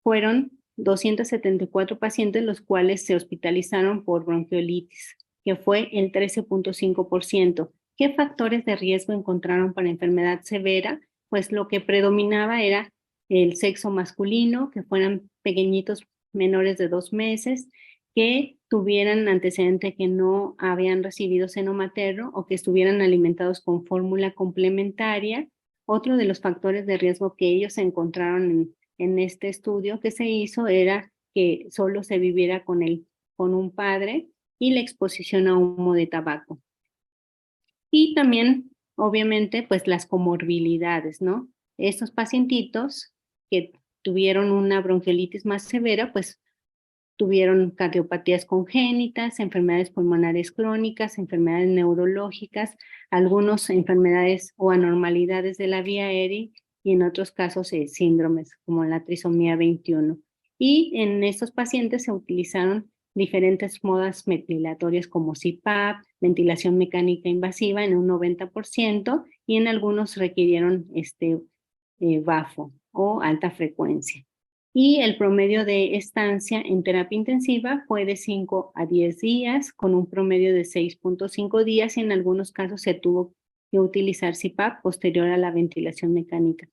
fueron 274 pacientes los cuales se hospitalizaron por bronquiolitis, que fue el 13.5%. ¿Qué factores de riesgo encontraron para enfermedad severa? Pues lo que predominaba era el sexo masculino, que fueran pequeñitos menores de 2 meses, que tuvieran antecedente que no habían recibido seno materno o que estuvieran alimentados con fórmula complementaria. Otro de los factores de riesgo que ellos encontraron en este estudio que se hizo era que solo se viviera con un padre, y la exposición a humo de tabaco. Y también, obviamente, pues las comorbilidades, ¿no? Estos pacientitos que tuvieron una bronquiolitis más severa, pues tuvieron cardiopatías congénitas, enfermedades pulmonares crónicas, enfermedades neurológicas, algunas enfermedades o anormalidades de la vía aérea, y en otros casos síndromes como la trisomía 21. Y en estos pacientes se utilizaron diferentes modas ventilatorias como CPAP, ventilación mecánica invasiva en un 90%, y en algunos requirieron BAFO o alta frecuencia. Y el promedio de estancia en terapia intensiva fue de 5 a 10 días, con un promedio de 6.5 días, y en algunos casos se tuvo que utilizar CPAP posterior a la ventilación mecánica.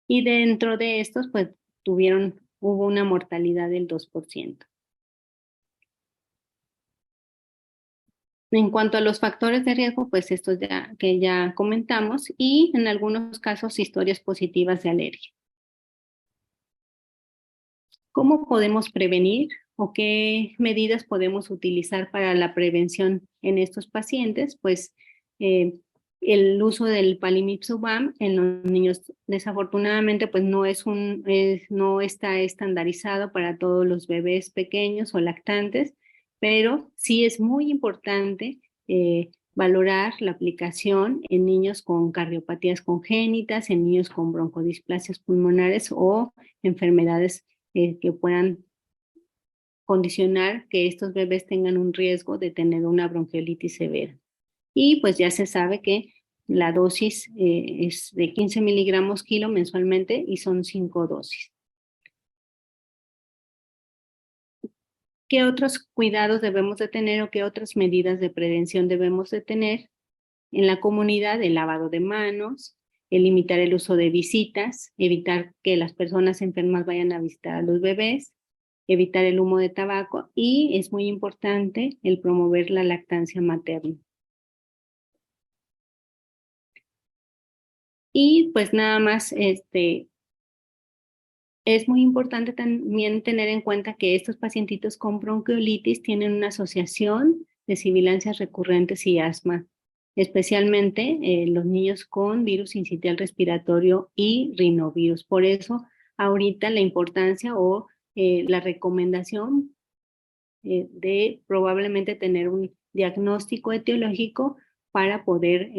Y dentro de estos, pues hubo una mortalidad del 2%. En cuanto a los factores de riesgo, pues estos que ya comentamos, y en algunos casos historias positivas de alergia. ¿Cómo podemos prevenir o qué medidas podemos utilizar para la prevención en estos pacientes? Pues el uso del Palimit-Subam en los niños, desafortunadamente, pues no está estandarizado para todos los bebés pequeños o lactantes, pero sí es muy importante valorar la aplicación en niños con cardiopatías congénitas, en niños con broncodisplasias pulmonares o enfermedades que puedan condicionar que estos bebés tengan un riesgo de tener una bronquiolitis severa. Y pues ya se sabe que la dosis es de 15 miligramos kilo mensualmente, y son 5 dosis. ¿Qué otros cuidados debemos de tener o qué otras medidas de prevención debemos de tener en la comunidad? El lavado de manos, el limitar el uso de visitas, evitar que las personas enfermas vayan a visitar a los bebés, evitar el humo de tabaco, y es muy importante el promover la lactancia materna. Y pues nada más, es muy importante también tener en cuenta que estos pacientitos con bronquiolitis tienen una asociación de sibilancias recurrentes y asma, especialmente los niños con virus sincitial respiratorio y rinovirus. Por eso, ahorita la importancia o la recomendación de probablemente tener un diagnóstico etiológico para poder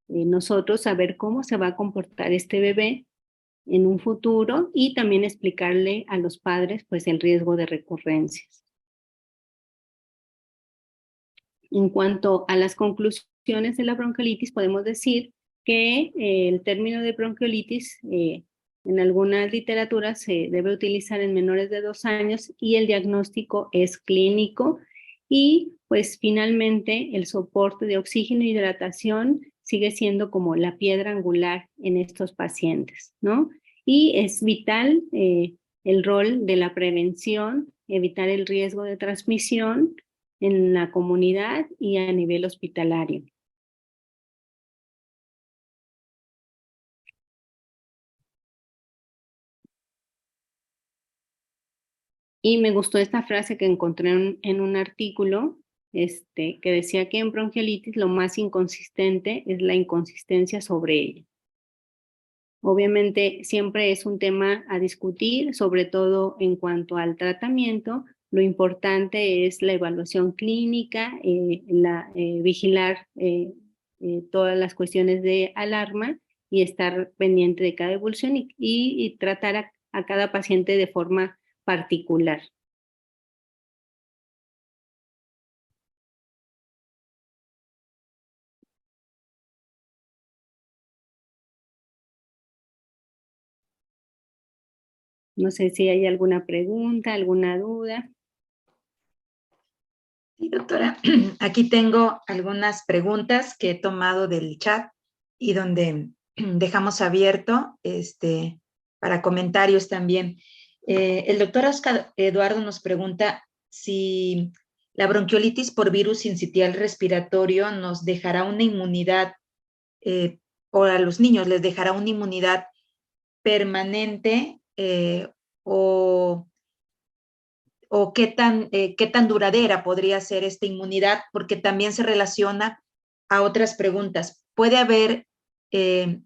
nosotros saber cómo se va a comportar este bebé en un futuro, y también explicarle a los padres pues el riesgo de recurrencias. En cuanto a las conclusiones de la bronquiolitis, podemos decir que el término de bronquiolitis en algunas literaturas se debe utilizar en menores de 2 años, y el diagnóstico es clínico, y pues finalmente el soporte de oxígeno e hidratación sigue siendo como la piedra angular en estos pacientes, ¿no? Y es vital el rol de la prevención, evitar el riesgo de transmisión en la comunidad y a nivel hospitalario. Y me gustó esta frase que encontré en un artículo que decía que en bronquiolitis lo más inconsistente es la inconsistencia sobre ella. Obviamente siempre es un tema a discutir, sobre todo en cuanto al tratamiento. Lo importante es la evaluación clínica, vigilar todas las cuestiones de alarma, y estar pendiente de cada evolución, y tratar a cada paciente de forma particular. No sé si hay alguna pregunta, alguna duda. Sí, doctora, aquí tengo algunas preguntas que he tomado del chat y donde dejamos abierto para comentarios también. El doctor Oscar Eduardo nos pregunta si la bronquiolitis por virus sincitial respiratorio nos dejará una inmunidad, o a los niños les dejará una inmunidad permanente, o o qué tan duradera podría ser esta inmunidad, porque también se relaciona a otras preguntas. ¿Puede haber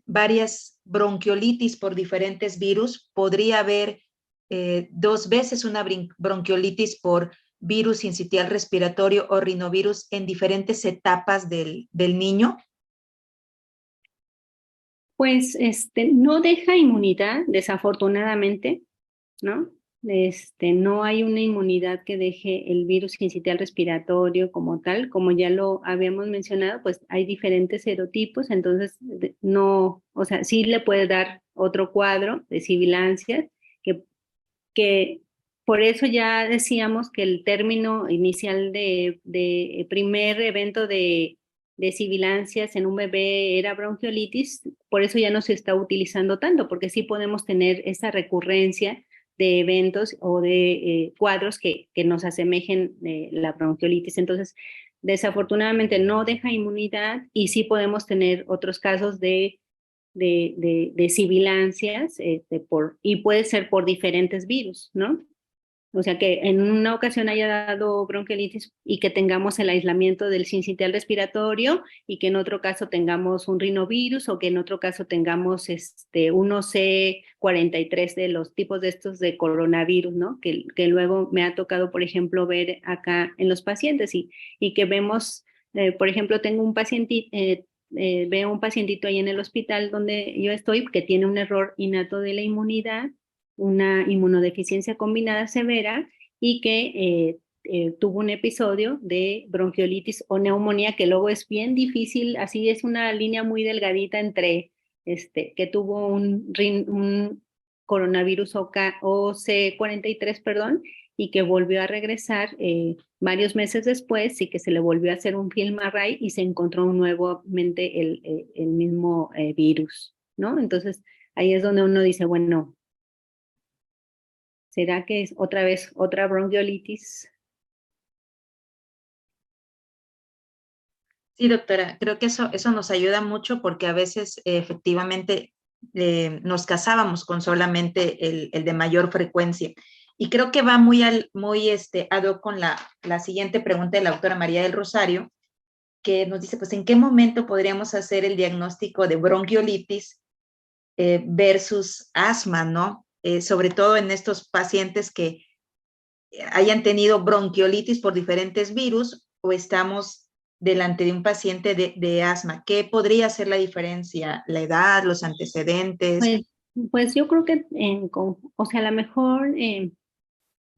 varias bronquiolitis por diferentes virus? ¿Podría haber 2 veces una bronquiolitis por virus sincitial respiratorio o rinovirus en diferentes etapas del niño? Pues no deja inmunidad, desafortunadamente, ¿no? No hay una inmunidad que deje el virus sincitial respiratorio como tal, como ya lo habíamos mencionado, pues hay diferentes serotipos, entonces no, o sea, sí le puede dar otro cuadro de sibilancias, que por eso ya decíamos que el término inicial de primer evento de sibilancias en un bebé era bronquiolitis, por eso ya no se está utilizando tanto, porque sí podemos tener esa recurrencia de eventos o de cuadros que nos asemejen la bronquiolitis. Entonces, desafortunadamente no deja inmunidad y sí podemos tener otros casos de sibilancias y puede ser por diferentes virus, ¿no? O sea, que en una ocasión haya dado bronquiolitis y que tengamos el aislamiento del sincitial respiratorio y que en otro caso tengamos un rinovirus o que en otro caso tengamos un OC43 de los tipos de estos de coronavirus, ¿no? Que luego me ha tocado, por ejemplo, ver acá en los pacientes y que vemos, por ejemplo, tengo un paciente, veo un pacientito ahí en el hospital donde yo estoy que tiene un error innato de la inmunidad, una inmunodeficiencia combinada severa y que tuvo un episodio de bronquiolitis o neumonía, que luego es bien difícil, así es una línea muy delgadita entre que tuvo un coronavirus OC43, perdón, y que volvió a regresar varios meses después y que se le volvió a hacer un FILM-Array y se encontró nuevamente el mismo virus, ¿no? Entonces, ahí es donde uno dice, bueno, ¿será que es otra vez otra bronquiolitis? Sí, doctora, creo que eso nos ayuda mucho porque a veces efectivamente nos casábamos con solamente el de mayor frecuencia. Y creo que va muy ad hoc con la siguiente pregunta de la doctora María del Rosario, que nos dice, pues, ¿en qué momento podríamos hacer el diagnóstico de bronquiolitis versus asma, ¿no? Sobre todo en estos pacientes que hayan tenido bronquiolitis por diferentes virus o estamos delante de un paciente de asma. ¿Qué podría ser la diferencia? ¿La edad, los antecedentes? Pues yo creo que, o sea, a lo mejor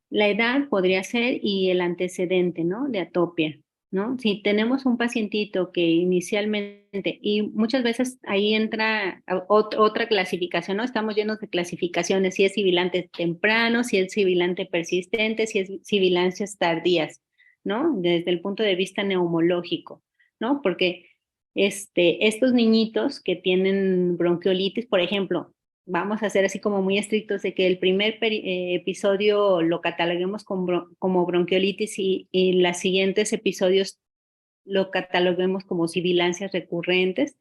la edad podría ser y el antecedente, ¿no? De atopia, ¿no? Si tenemos un pacientito que inicialmente, y muchas veces ahí entra otra clasificación, ¿no? Estamos llenos de clasificaciones, si es sibilante temprano, si es sibilante persistente, si es sibilancias tardías, ¿no? Desde el punto de vista neumológico, ¿no? Porque estos niñitos que tienen bronquiolitis, por ejemplo, vamos a ser así como muy estrictos de que el primer episodio lo cataloguemos como bronquiolitis y los siguientes episodios lo cataloguemos como sibilancias recurrentes,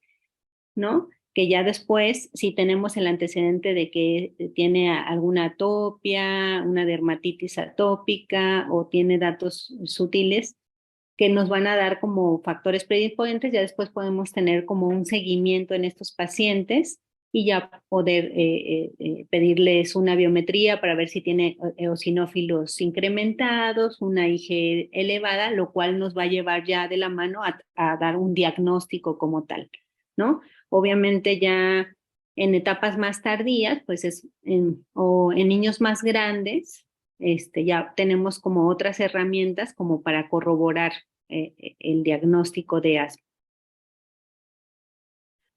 ¿no? Que ya después, si tenemos el antecedente de que tiene alguna atopia, una dermatitis atópica o tiene datos sutiles que nos van a dar como factores predisponentes, ya después podemos tener como un seguimiento en estos pacientes y ya poder pedirles una biometría para ver si tiene eosinófilos incrementados, una IG elevada, lo cual nos va a llevar ya de la mano a dar un diagnóstico como tal, ¿no? Obviamente ya en etapas más tardías, pues o en niños más grandes, ya tenemos como otras herramientas como para corroborar el diagnóstico de asma.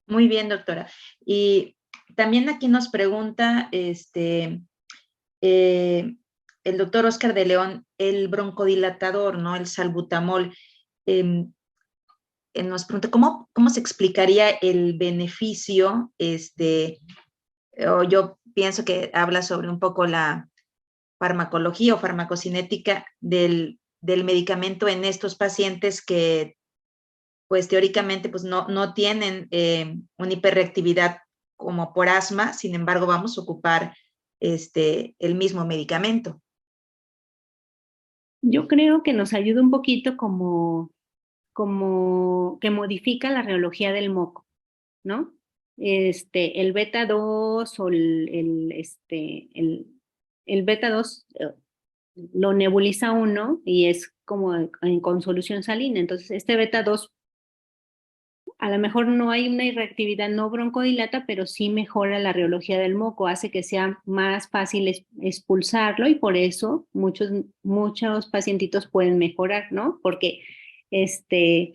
Muy bien, doctora. Y también aquí nos pregunta el doctor Oscar de León, el broncodilatador, ¿no? El salbutamol. Nos pregunta, ¿cómo se explicaría el beneficio? O yo pienso que habla sobre un poco la farmacología o farmacocinética del medicamento en estos pacientes que, pues teóricamente, pues no tienen una hiperreactividad como por asma, sin embargo, vamos a ocupar el mismo medicamento. Yo creo que nos ayuda un poquito como que modifica la reología del moco, ¿no? El beta 2 o el beta 2 lo nebuliza uno y es como con solución salina. Entonces, este beta 2 a lo mejor no hay una irreactividad, no broncodilata, pero sí mejora la reología del moco, hace que sea más fácil expulsarlo y por eso muchos pacientitos pueden mejorar, ¿no? Porque este,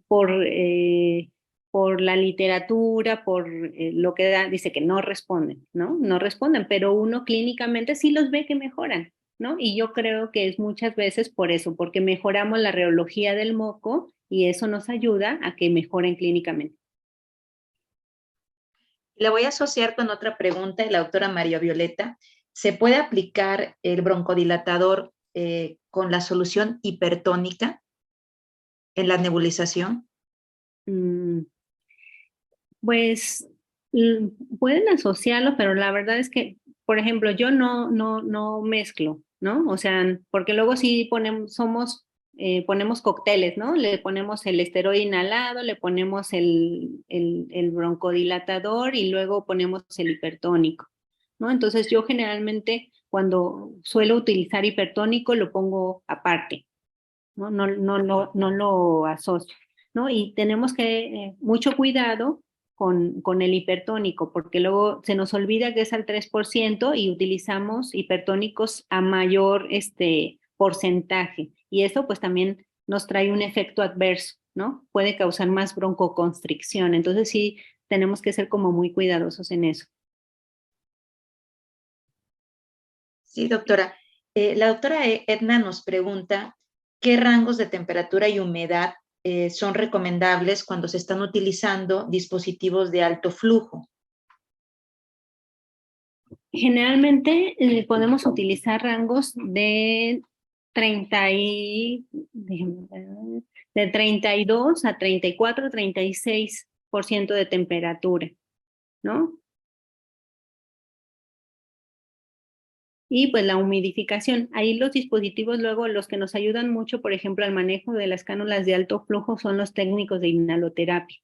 por, eh, por la literatura, por lo que da, dice que no responden, ¿no? No responden, pero uno clínicamente sí los ve que mejoran, ¿no? Y yo creo que es muchas veces por eso, porque mejoramos la reología del moco y eso nos ayuda a que mejoren clínicamente. La voy a asociar con otra pregunta de la doctora María Violeta. ¿Se puede aplicar el broncodilatador con la solución hipertónica en la nebulización? Mm, Pues pueden asociarlo, pero la verdad es que, por ejemplo, yo no mezclo, ¿no? O sea, porque luego sí ponemos cócteles, ¿no? Le ponemos el esteroide inhalado, le ponemos el broncodilatador y luego ponemos el hipertónico, ¿no? Entonces yo generalmente cuando suelo utilizar hipertónico lo pongo aparte, ¿no? No lo asocio, ¿no? Y tenemos que mucho cuidado con el hipertónico, porque luego se nos olvida que es al 3% y utilizamos hipertónicos a mayor porcentaje. Y eso pues también nos trae un efecto adverso, ¿no? Puede causar más broncoconstricción. Entonces sí, tenemos que ser como muy cuidadosos en eso. Sí, doctora. La doctora Edna nos pregunta qué rangos de temperatura y humedad son recomendables cuando se están utilizando dispositivos de alto flujo. Generalmente podemos utilizar rangos de 32 a 34, 36% de temperatura, ¿no? Y pues la humidificación. Ahí los dispositivos luego los que nos ayudan mucho, por ejemplo, al manejo de las cánulas de alto flujo son los técnicos de inhaloterapia,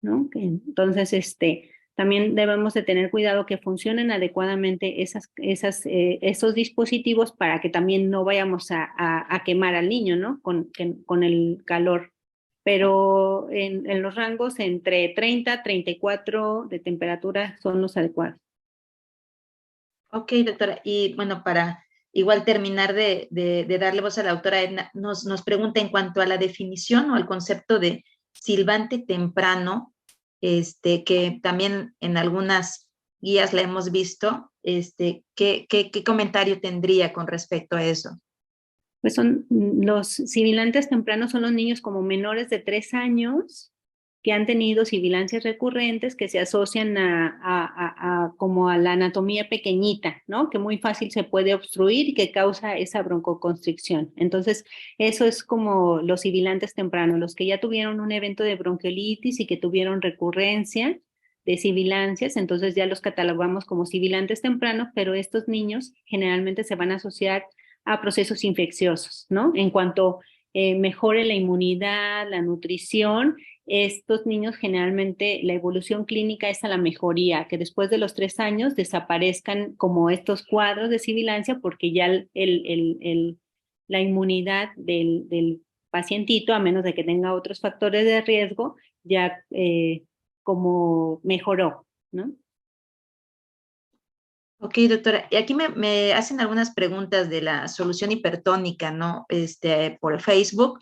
¿no? Entonces, también debemos de tener cuidado que funcionen adecuadamente esos dispositivos para que también no vayamos a quemar al niño, ¿no? Con el calor. Pero en los rangos entre 30 a 34 de temperatura son los adecuados. Ok, doctora. Y bueno, para igual terminar de darle voz a la doctora Edna, nos pregunta en cuanto a la definición o al concepto de silbante temprano, que también en algunas guías la hemos visto, ¿qué comentario tendría con respecto a eso? Pues los sibilantes tempranos son los niños como menores de 3 años que han tenido sibilancias recurrentes que se asocian como a la anatomía pequeñita, ¿no? Que muy fácil se puede obstruir y que causa esa broncoconstricción. Entonces, eso es como los sibilantes tempranos, los que ya tuvieron un evento de bronquiolitis y que tuvieron recurrencia de sibilancias, entonces ya los catalogamos como sibilantes tempranos, pero estos niños generalmente se van a asociar a procesos infecciosos, ¿no? En cuanto mejore la inmunidad, la nutrición, estos niños generalmente la evolución clínica es a la mejoría, que después de los 3 años desaparezcan como estos cuadros de sibilancia porque ya la inmunidad del pacientito, a menos de que tenga otros factores de riesgo, ya como mejoró, ¿no? Ok, doctora. Y aquí me hacen algunas preguntas de la solución hipertónica, ¿no? Por Facebook,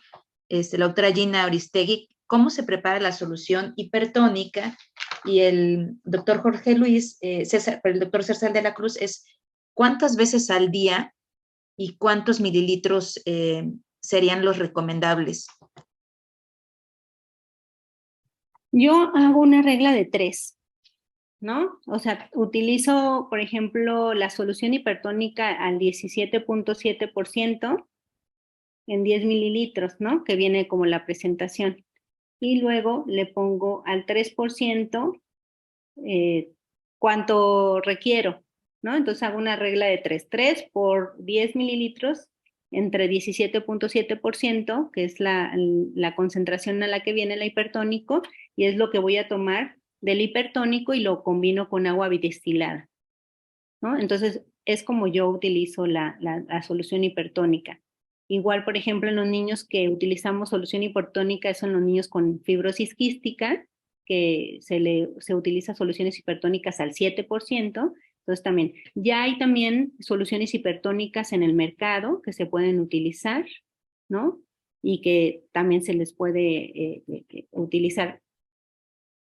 la doctora Gina Aristegui, ¿cómo se prepara la solución hipertónica? Y el doctor Jorge Luis, el doctor César de la Cruz, es ¿cuántas veces al día y cuántos mililitros serían los recomendables? Yo hago una regla de 3. ¿No? O sea, utilizo, por ejemplo, la solución hipertónica al 17.7% en 10 mililitros, ¿no? Que viene como la presentación. Y luego le pongo al 3% cuánto requiero, ¿no? Entonces hago una regla de 3 por 10 mililitros entre 17.7%, que es la concentración a la que viene el hipertónico, y es lo que voy a tomar del hipertónico y lo combino con agua bidestilada, ¿no? Entonces, es como yo utilizo la solución hipertónica. Igual, por ejemplo, en los niños que utilizamos solución hipertónica, son los niños con fibrosis quística, que se utiliza soluciones hipertónicas al 7%. Entonces también, ya hay también soluciones hipertónicas en el mercado que se pueden utilizar, ¿no? Y que también se les puede utilizar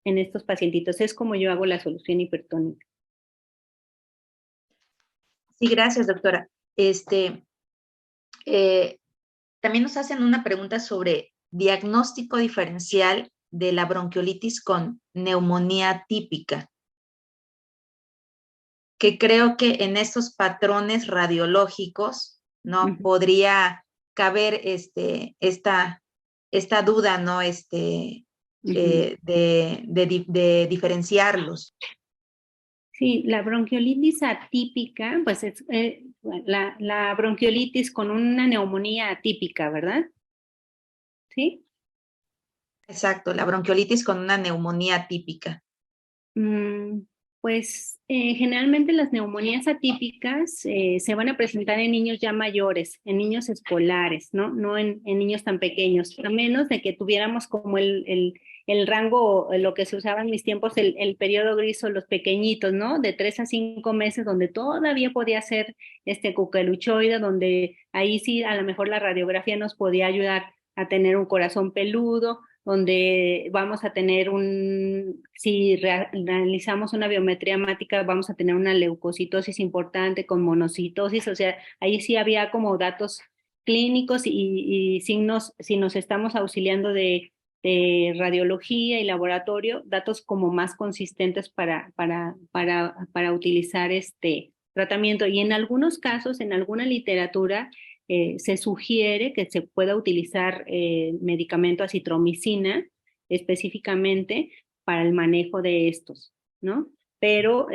en estos pacientitos. Es como yo hago la solución hipertónica. Sí, gracias, doctora. También nos hacen una pregunta sobre diagnóstico diferencial de la bronquiolitis con neumonía típica, que creo que en estos patrones radiológicos, ¿no? Podría caber esta duda, ¿no? De diferenciarlos. Sí, la bronquiolitis atípica, pues es la bronquiolitis con una neumonía atípica, ¿verdad? ¿Sí? Exacto, la bronquiolitis con una neumonía atípica. Pues generalmente las neumonías atípicas se van a presentar en niños ya mayores, en niños escolares, ¿no? No en niños tan pequeños, a menos de que tuviéramos como el rango, lo que se usaba en mis tiempos, el periodo gris o los pequeñitos, ¿no? De 3 a 5 meses, donde todavía podía ser cucaluchoide, donde ahí sí a lo mejor la radiografía nos podía ayudar a tener un corazón peludo, donde vamos a tener si realizamos una biometría hemática, vamos a tener una leucocitosis importante con monocitosis, o sea, ahí sí había como datos clínicos y signos, si nos estamos auxiliando de radiología y laboratorio, datos como más consistentes para utilizar este tratamiento. Y en algunos casos, en alguna literatura, se sugiere que se pueda utilizar medicamento acitromicina específicamente para el manejo de estos, ¿no? Pero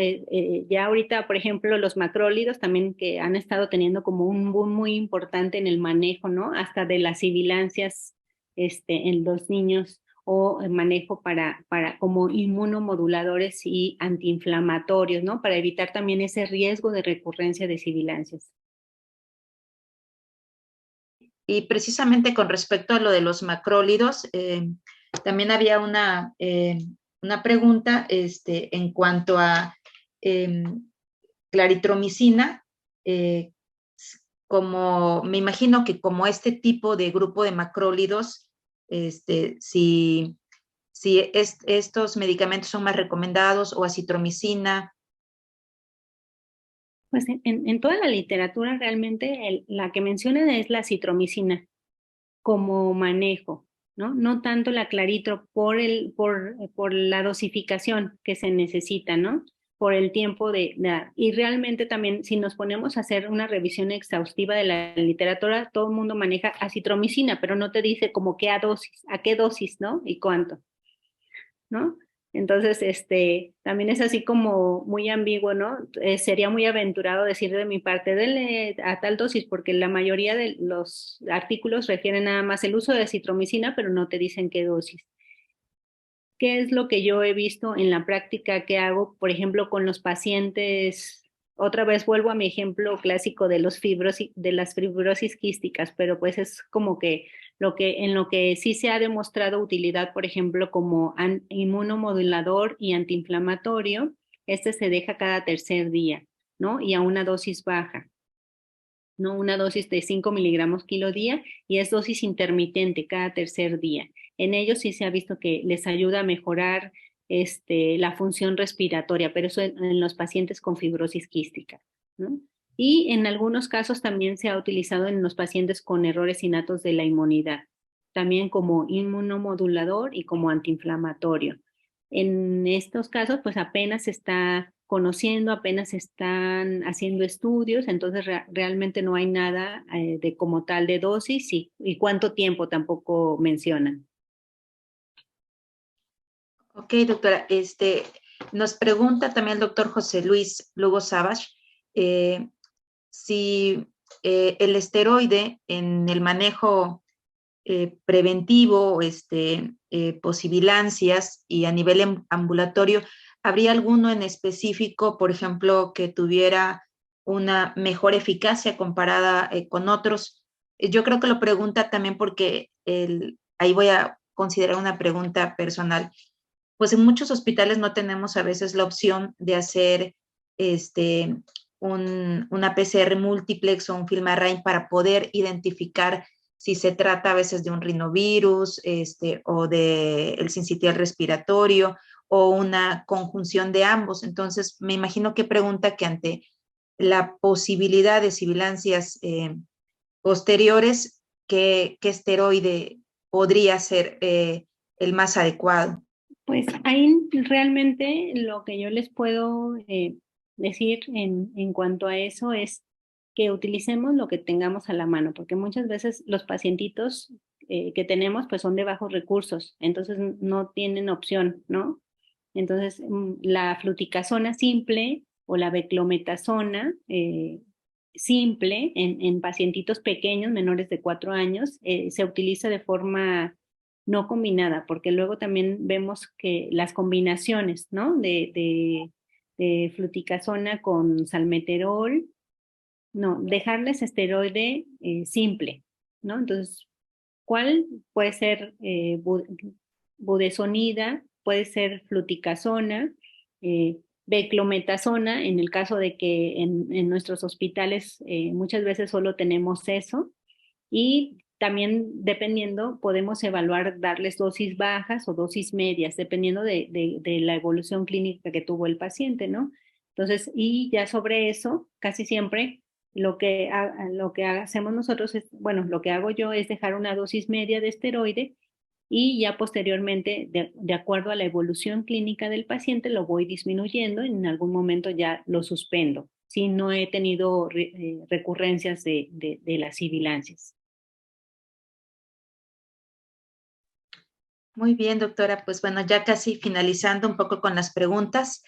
ya ahorita, por ejemplo, los macrólidos también que han estado teniendo como un boom muy importante en el manejo, ¿no? Hasta de las sibilancias en los niños o el manejo para como inmunomoduladores y antiinflamatorios, ¿no? Para evitar también ese riesgo de recurrencia de sibilancias. Y precisamente con respecto a lo de los macrólidos, también había una pregunta en cuanto a claritromicina, como me imagino que como este tipo de grupo de macrólidos, si estos medicamentos son más recomendados o acitromicina. Pues en toda la literatura realmente la que menciona es la citromicina como manejo, ¿no? No tanto la claritro por la dosificación que se necesita, ¿no? Por el tiempo y realmente también si nos ponemos a hacer una revisión exhaustiva de la literatura, todo el mundo maneja acitromicina, pero no te dice como a qué dosis, ¿no? Y cuánto, ¿no? Entonces, también es así como muy ambiguo, ¿no? Sería muy aventurado decir de mi parte, dele a tal dosis, porque la mayoría de los artículos refieren nada más el uso de citromicina, pero no te dicen qué dosis. ¿Qué es lo que yo he visto en la práctica que hago, por ejemplo, con los pacientes? Otra vez vuelvo a mi ejemplo clásico de de las fibrosis quísticas, pero pues es como que en lo que sí se ha demostrado utilidad, por ejemplo, como inmunomodulador y antiinflamatorio, se deja cada tercer día, ¿no? Y a una dosis baja, ¿no? Una dosis de 5 miligramos kilo día y es dosis intermitente cada tercer día. En ellos sí se ha visto que les ayuda a mejorar la función respiratoria, pero eso en los pacientes con fibrosis quística, ¿no? Y en algunos casos también se ha utilizado en los pacientes con errores innatos de la inmunidad, también como inmunomodulador y como antiinflamatorio. En estos casos, pues apenas se está conociendo, apenas están haciendo estudios, entonces realmente no hay nada de como tal de dosis y cuánto tiempo tampoco mencionan. Ok, doctora, nos pregunta también el doctor José Luis Lugo Savage si el esteroide en el manejo preventivo, posibilancias y a nivel ambulatorio, ¿habría alguno en específico, por ejemplo, que tuviera una mejor eficacia comparada con otros? Yo creo que lo pregunta también porque ahí voy a considerar una pregunta personal. Pues en muchos hospitales no tenemos a veces la opción de hacer este, una PCR multiplex o un film array para poder identificar si se trata a veces de un rinovirus o de el sincitial respiratorio o una conjunción de ambos. Entonces, me imagino que pregunta que ante la posibilidad de sibilancias posteriores, ¿qué esteroide podría ser el más adecuado? Pues ahí realmente lo que yo les puedo decir en cuanto a eso es que utilicemos lo que tengamos a la mano, porque muchas veces los pacientitos que tenemos pues son de bajos recursos, entonces no tienen opción, ¿no? Entonces la fluticasona simple o la beclometasona simple en pacientitos pequeños, menores de 4 años, se utiliza de forma no combinada, porque luego también vemos que las combinaciones, ¿no? De fluticasona con salmeterol, no, dejarles esteroide simple, ¿no? Entonces, ¿cuál puede ser budesonida? Puede ser fluticasona, beclometasona, en el caso de que en nuestros hospitales muchas veces solo tenemos eso, y también dependiendo podemos evaluar darles dosis bajas o dosis medias, dependiendo de la evolución clínica que tuvo el paciente, ¿no? Entonces, y ya sobre eso, casi siempre lo que hacemos nosotros es, bueno, lo que hago yo es dejar una dosis media de esteroide y ya posteriormente, de acuerdo a la evolución clínica del paciente, lo voy disminuyendo y en algún momento ya lo suspendo, si no he tenido recurrencias de las sibilancias. Muy bien, doctora. Pues bueno, ya casi finalizando un poco con las preguntas,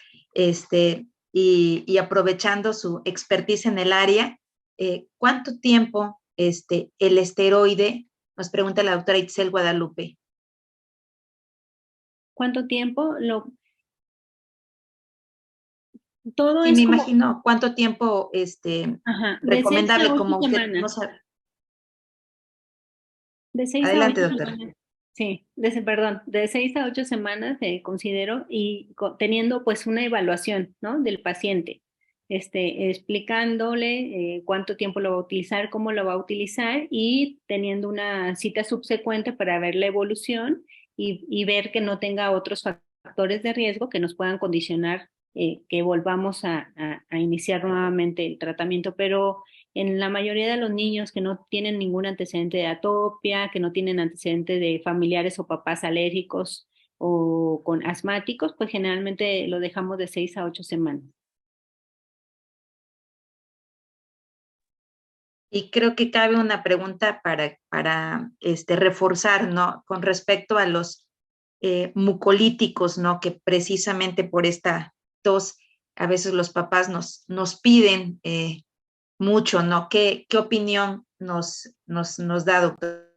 y aprovechando su expertise en el área, ¿cuánto tiempo el esteroide? Nos pregunta la doctora Itzel Guadalupe. ¿Cuánto tiempo? Todo Sí, es me como, imagino cuánto tiempo ajá, de 6 a recomendable 8 como usted semanas. no sabe. De 6 a 8 Adelante, doctora. semanas. Sí, perdón, de 6 a 8 semanas considero y teniendo pues una evaluación, ¿no? Del paciente, explicándole cuánto tiempo lo va a utilizar, cómo lo va a utilizar y teniendo una cita subsecuente para ver la evolución y ver que no tenga otros factores de riesgo que nos puedan condicionar que volvamos a iniciar nuevamente el tratamiento, pero en la mayoría de los niños que no tienen ningún antecedente de atopia, que no tienen antecedente de familiares o papás alérgicos o con asmáticos, pues generalmente lo dejamos de 6 a 8 semanas. Y creo que cabe una pregunta para reforzar, ¿no? Con respecto a los mucolíticos, ¿no? Que precisamente por esta tos, a veces los papás nos piden mucho, ¿no? ¿Qué opinión nos da, doctor?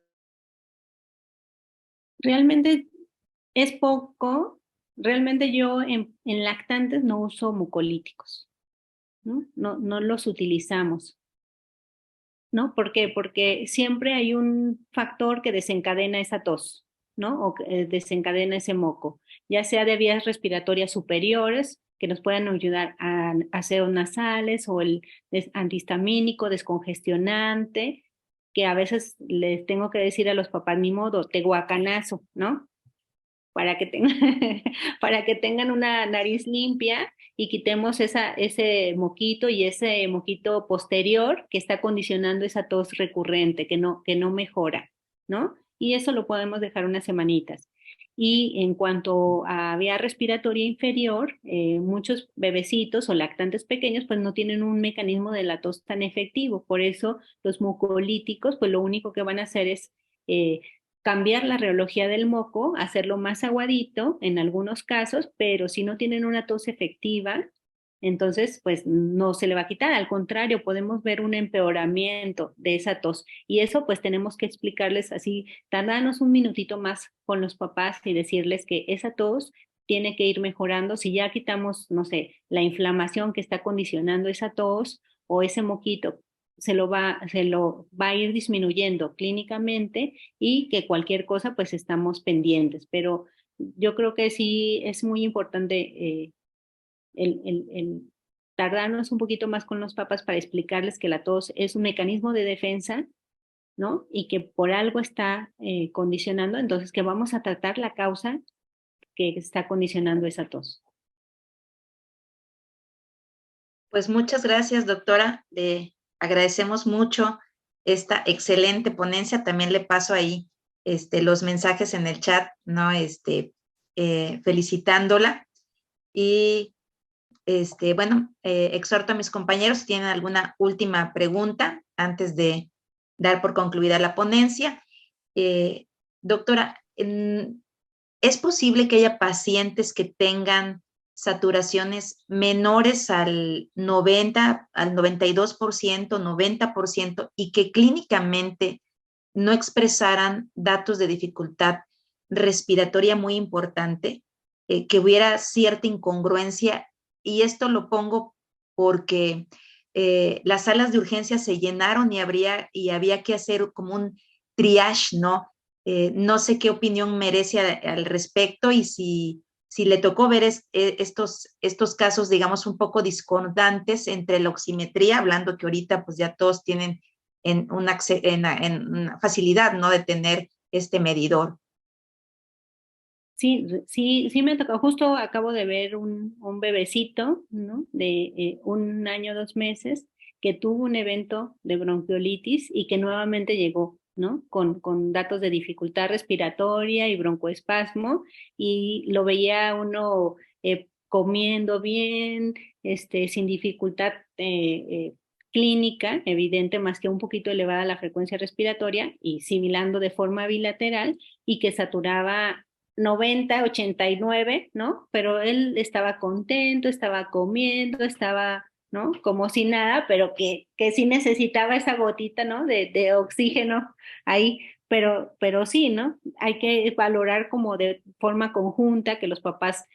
Realmente es poco, realmente yo en lactantes no uso mucolíticos, ¿no? No los utilizamos. ¿No? ¿Por qué? Porque siempre hay un factor que desencadena esa tos, ¿no? O que desencadena ese moco, ya sea de vías respiratorias superiores, que nos puedan ayudar a aseos nasales o el antihistamínico, descongestionante, que a veces les tengo que decir a los papás, ni modo, tehuacanazo, ¿no? Para que tengan, para que tengan una nariz limpia y quitemos ese moquito y ese moquito posterior que está condicionando esa tos recurrente, que no mejora, ¿no? Y eso lo podemos dejar unas semanitas. Y en cuanto a vía respiratoria inferior, muchos bebecitos o lactantes pequeños pues no tienen un mecanismo de la tos tan efectivo. Por eso los mucolíticos pues lo único que van a hacer es cambiar la reología del moco, hacerlo más aguadito en algunos casos, pero si no tienen una tos efectiva, Entonces, pues no se le va a quitar, al contrario, podemos ver un empeoramiento de esa tos. Y eso pues tenemos que explicarles así, tardarnos un minutito más con los papás y decirles que esa tos tiene que ir mejorando. Si ya quitamos, no sé, la inflamación que está condicionando esa tos o ese moquito, se lo va a ir disminuyendo clínicamente y que cualquier cosa pues estamos pendientes. Pero yo creo que sí es muy importante el tardarnos un poquito más con los papás para explicarles que la tos es un mecanismo de defensa, ¿no? Y que por algo está condicionando, entonces que vamos a tratar la causa que está condicionando esa tos. Pues muchas gracias, doctora. Le agradecemos mucho esta excelente ponencia. También le paso ahí los mensajes en el chat, ¿no? Felicitándola. Y bueno, exhorto a mis compañeros si tienen alguna última pregunta antes de dar por concluida la ponencia. Doctora, ¿es posible que haya pacientes que tengan saturaciones menores al 90, al 92%, 90% y que clínicamente no expresaran datos de dificultad respiratoria muy importante, que hubiera cierta incongruencia? Y esto lo pongo porque las salas de urgencia se llenaron y había que hacer como un triage, ¿no? No sé qué opinión merece al respecto y si le tocó ver estos casos, digamos, un poco discordantes entre la oximetría, hablando que ahorita pues ya todos tienen en una facilidad, ¿no? De tener este medidor. Sí me tocó. Justo acabo de ver un bebecito, ¿no? De 1 año, 2 meses, que tuvo un evento de bronquiolitis y que nuevamente llegó, ¿no? Con datos de dificultad respiratoria y broncoespasmo, y lo veía uno comiendo bien, sin dificultad clínica, evidente, más que un poquito elevada la frecuencia respiratoria y similando de forma bilateral, y que saturaba 90, 89, ¿no? Pero él estaba contento, estaba comiendo, estaba, ¿no? Como si nada, pero que sí necesitaba esa gotita, ¿no? De oxígeno ahí, pero sí, ¿no? Hay que valorar como de forma conjunta que los papás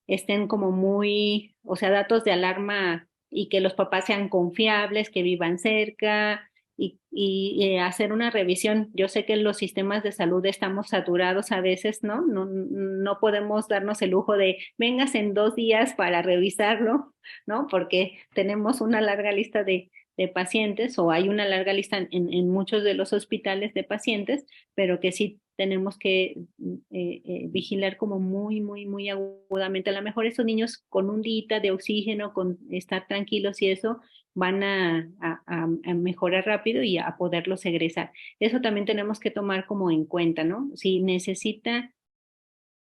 estén como muy, o sea, datos de alarma y que los papás sean confiables, que vivan cerca, y hacer una revisión. Yo sé que los sistemas de salud estamos saturados a veces, ¿no? No podemos darnos el lujo de vengas en 2 días para revisarlo, ¿no? Porque tenemos una larga lista de pacientes, o hay una larga lista en muchos de los hospitales de pacientes, pero que sí tenemos que vigilar como muy, muy, muy agudamente. A lo mejor esos niños con un día de oxígeno, con estar tranquilos y eso, van a mejorar rápido y a poderlos egresar. Eso también tenemos que tomar como en cuenta, ¿no? Si necesita